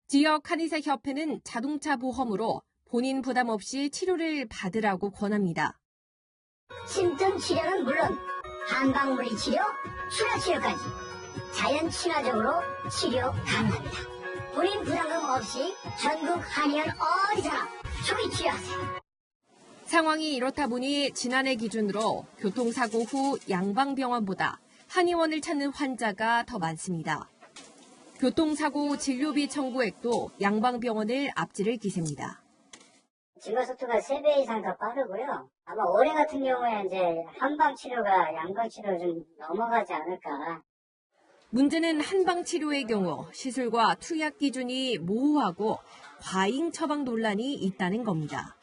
지역 한의사협회는 자동차 보험으로 본인 부담 없이 치료를 받으라고 권합니다. 침뜸 치료는 물론 한방무리 치료, 추나 치료까지 자연 친화적으로 치료 가능합니다. 본인 부담금 없이 전국 한의원 어디서나 조기 치료하세요. 상황이 이렇다 보니 지난해 기준으로 교통사고 후 양방병원보다 한의원을 찾는 환자가 더 많습니다. 교통사고 진료비 청구액도 양방병원을 앞지를 기세입니다. 진료속도가 3배 이상 더 빠르고요. 아마 올해 같은 경우에 이제 한방치료가 양방치료 좀 넘어가지 않을까. 문제는 한방치료의 경우 시술과 투약 기준이 모호하고 과잉 처방 논란이 있다는 겁니다.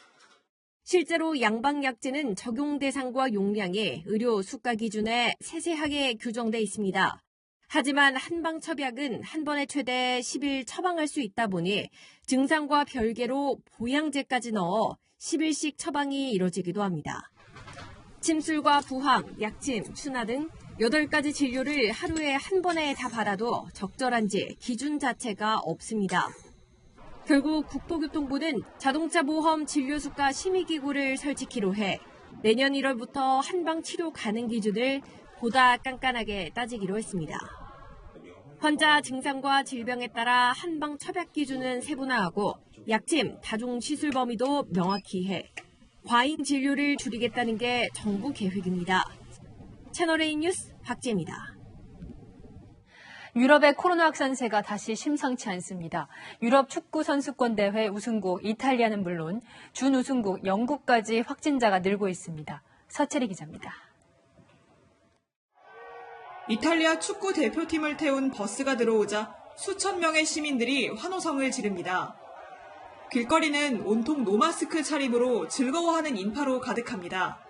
실제로 양방약제는 적용 대상과 용량이 의료 수가 기준에 세세하게 규정돼 있습니다. 하지만 한방첩약은 한 번에 최대 10일 처방할 수 있다 보니 증상과 별개로 보양제까지 넣어 10일씩 처방이 이뤄지기도 합니다. 침술과 부항, 약침, 추나 등 8가지 진료를 하루에 한 번에 다 받아도 적절한지 기준 자체가 없습니다. 결국 국토교통부는 자동차 보험 진료수가 심의기구를 설치키로 해 내년 1월부터 한방치료 가능 기준을 보다 깐깐하게 따지기로 했습니다. 환자 증상과 질병에 따라 한방 처약 기준은 세분화하고 약침, 다중 시술 범위도 명확히 해 과잉 진료를 줄이겠다는 게 정부 계획입니다. 채널A 뉴스 박지혜입니다. 유럽의 코로나 확산세가 다시 심상치 않습니다. 유럽 축구 선수권 대회 우승국 이탈리아는 물론 준우승국 영국까지 확진자가 늘고 있습니다. 서채리 기자입니다. 이탈리아 축구 대표팀을 태운 버스가 들어오자 수천 명의 시민들이 환호성을 지릅니다. 길거리는 온통 노마스크 차림으로 즐거워하는 인파로 가득합니다.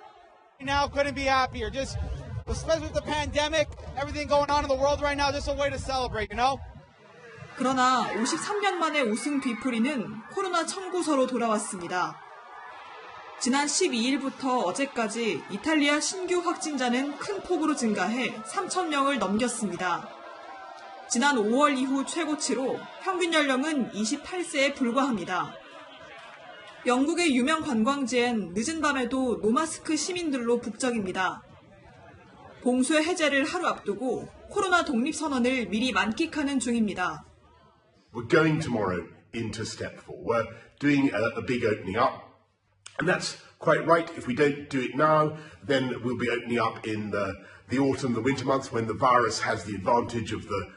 Now couldn't be happier. Just especially with the pandemic, everything going on in the world right now, just a way to celebrate, you know? 그러나 53년 만에 우승 뒤풀이는 코로나 청구서로 돌아왔습니다. 지난 12일부터 어제까지 이탈리아 신규 확진자는 큰 폭으로 증가해 3,000명을 넘겼습니다. 지난 5월 이후 최고치로 평균 연령은 28세에 불과합니다. 영국의 유명 관광지엔 늦은 밤에도 노마스크 시민들로 북적입니다. 봉쇄 해제를 하루 앞두고 코로나 독립선언을 미리 만끽하는 중입니다. We're going tomorrow into step 4. We're doing a big opening up. And that's quite right. If we don't do it now, then we'll be opening up in the autumn, the winter months when the virus has the advantage of the...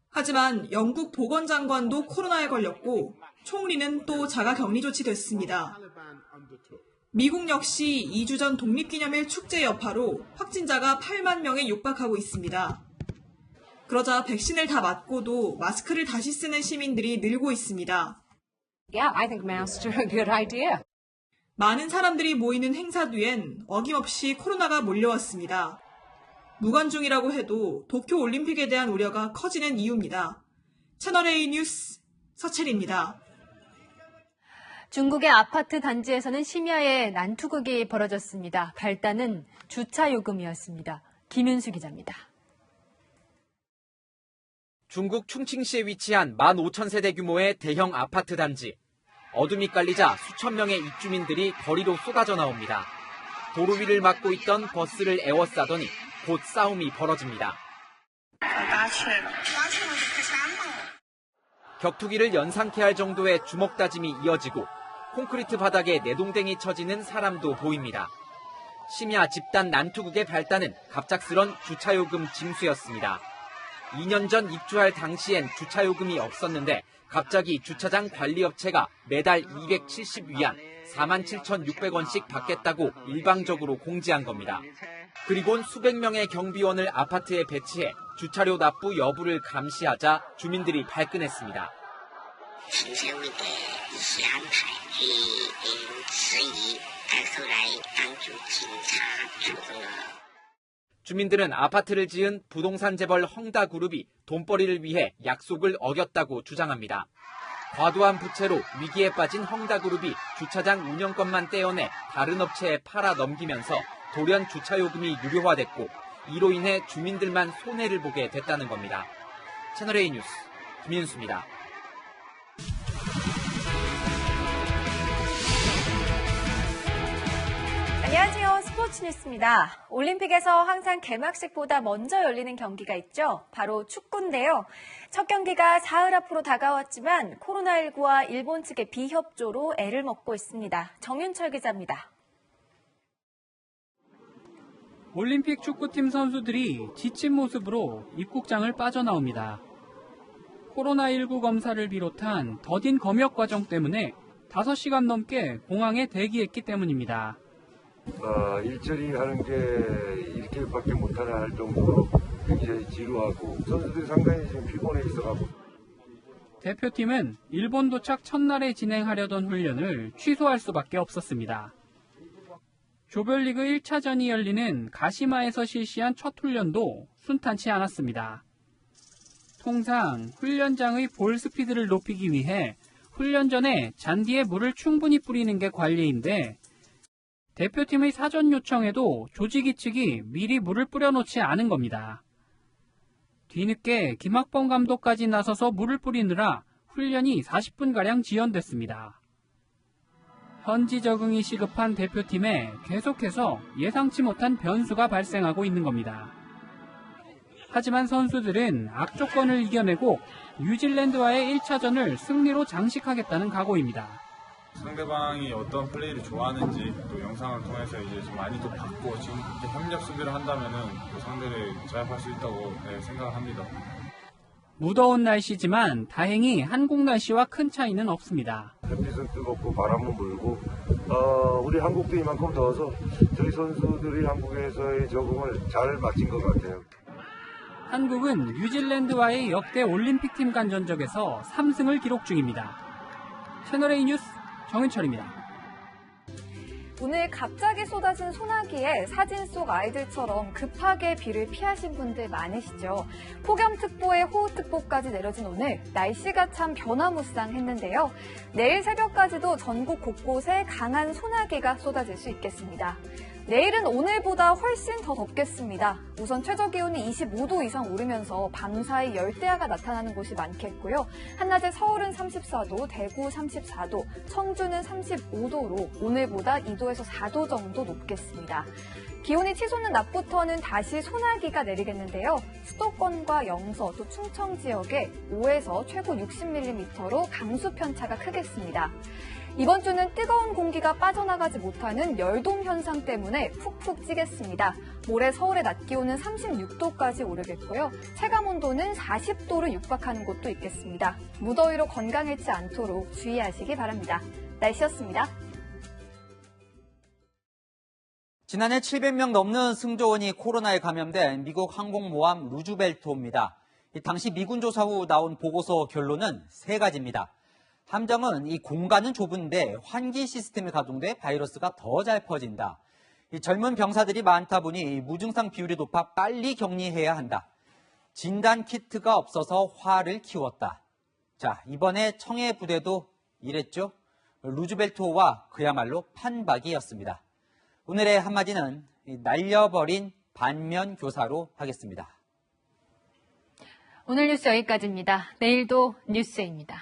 하지만 영국 보건장관도 코로나에 걸렸고 총리는 또 자가격리 조치됐습니다. 미국 역시 2주 전 독립기념일 축제 여파로 확진자가 8만 명에 육박하고 있습니다. 그러자 백신을 다 맞고도 마스크를 다시 쓰는 시민들이 늘고 있습니다. Yeah, I think masks are a good idea. 많은 사람들이 모이는 행사 뒤엔 어김없이 코로나가 몰려왔습니다. 무관중이라고 해도 도쿄올림픽에 대한 우려가 커지는 이유입니다. 채널A 뉴스 서채리입니다. 중국의 아파트 단지에서는 심야에 난투극이 벌어졌습니다. 발단은 주차 요금이었습니다. 김윤수 기자입니다. 중국 충칭시에 위치한 15,000세대 규모의 대형 아파트 단지. 어둠이 깔리자 수천 명의 입주민들이 거리로 쏟아져 나옵니다. 도로 위를 막고 있던 버스를 에워싸더니 곧 싸움이 벌어집니다. 격투기를 연상케 할 정도의 주먹 다짐이 이어지고 콘크리트 바닥에 내동댕이 쳐지는 사람도 보입니다. 심야 집단 난투극의 발단은 갑작스런 주차요금 징수였습니다. 2년 전 입주할 당시엔 주차요금이 없었는데 갑자기 주차장 관리업체가 매달 270위안 47,600원씩 받겠다고 일방적으로 공지한 겁니다. 그리곤 수백 명의 경비원을 아파트에 배치해 주차료 납부 여부를 감시하자 주민들이 발끈했습니다. 주민들은 아파트를 지은 부동산 재벌 헝다그룹이 돈벌이를 위해 약속을 어겼다고 주장합니다. 과도한 부채로 위기에 빠진 헝다그룹이 주차장 운영권만 떼어내 다른 업체에 팔아 넘기면서 돌연 주차요금이 유료화됐고 이로 인해 주민들만 손해를 보게 됐다는 겁니다. 채널A 뉴스 김윤수입니다. 안녕하세요. 스포츠 뉴스입니다. 올림픽에서 항상 개막식보다 먼저 열리는 경기가 있죠. 바로 축구인데요. 첫 경기가 사흘 앞으로 다가왔지만 코로나19와 일본 측의 비협조로 애를 먹고 있습니다. 정윤철 기자입니다. 올림픽 축구팀 선수들이 지친 모습으로 입국장을 빠져나옵니다. 코로나19 검사를 비롯한 더딘 검역 과정 때문에 5시간 넘게 공항에 대기했기 때문입니다. 일처리 하는 게 이렇게밖에 못하나 할 정도로 굉장히 지루하고 선수들이 상당히 지금 피곤해 있어가지고. 대표팀은 일본 도착 첫날에 진행하려던 훈련을 취소할 수밖에 없었습니다. 조별리그 1차전이 열리는 가시마에서 실시한 첫 훈련도 순탄치 않았습니다. 통상 훈련장의 볼 스피드를 높이기 위해 훈련 전에 잔디에 물을 충분히 뿌리는 게 관례인데 대표팀의 사전 요청에도 조직위 측이 미리 물을 뿌려놓지 않은 겁니다. 뒤늦게 김학범 감독까지 나서서 물을 뿌리느라 훈련이 40분가량 지연됐습니다. 현지 적응이 시급한 대표팀에 계속해서 예상치 못한 변수가 발생하고 있는 겁니다. 하지만 선수들은 악조건을 이겨내고 뉴질랜드와의 1차전을 승리로 장식하겠다는 각오입니다. 상대방이 어떤 플레이를 좋아하는지 또 영상을 통해서 이제 좀 많이 또 봤고 지금 이렇게 협력 수비를 한다면은 또 상대를 제압할 수 있다고 생각을 합니다. 무더운 날씨지만 다행히 한국 날씨와 큰 차이는 없습니다. 햇빛은 뜨겁고 바람은 불고 우리 한국도 이만큼 더워서 저희 선수들이 한국에서의 적응을 잘 마친 것 같아요. 한국은 뉴질랜드와의 역대 올림픽팀 간 전적에서 3승을 기록 중입니다. 채널A 뉴스 정은철입니다. 오늘 갑자기 쏟아진 소나기에 사진 속 아이들처럼 급하게 비를 피하신 분들 많으시죠. 폭염특보에 호우특보까지 내려진 오늘 날씨가 참 변화무쌍했는데요. 내일 새벽까지도 전국 곳곳에 강한 소나기가 쏟아질 수 있겠습니다. 내일은 오늘보다 훨씬 더 덥겠습니다. 우선 최저기온이 25도 이상 오르면서 밤사이 열대야가 나타나는 곳이 많겠고요. 한낮에 서울은 34도, 대구 34도, 청주는 35도로 오늘보다 2도에서 4도 정도 높겠습니다. 기온이 치솟는 낮부터는 다시 소나기가 내리겠는데요. 수도권과 영서 또 충청 지역에 5에서 최고 60mm로 강수 편차가 크겠습니다. 이번 주는 뜨거운 공기가 빠져나가지 못하는 열동 현상 때문에 푹푹 찌겠습니다. 모레 서울의 낮 기온은 36도까지 오르겠고요. 체감 온도는 40도를 육박하는 곳도 있겠습니다. 무더위로 건강해지지 않도록 주의하시기 바랍니다. 날씨였습니다. 지난해 700명 넘는 승조원이 코로나에 감염된 미국 항공모함 루즈벨트호입니다. 당시 미군 조사 후 나온 보고서 결론은 3가지입니다. 함정은 이 공간은 좁은데 환기 시스템이 가동돼 바이러스가 더 잘 퍼진다. 이 젊은 병사들이 많다 보니 무증상 비율이 높아 빨리 격리해야 한다. 진단 키트가 없어서 화를 키웠다. 자, 이번에 청해 부대도 이랬죠. 루즈벨트호와 그야말로 판박이었습니다. 오늘의 한마디는 날려버린 반면 교사로 하겠습니다. 오늘 뉴스 여기까지입니다. 내일도 뉴스입니다.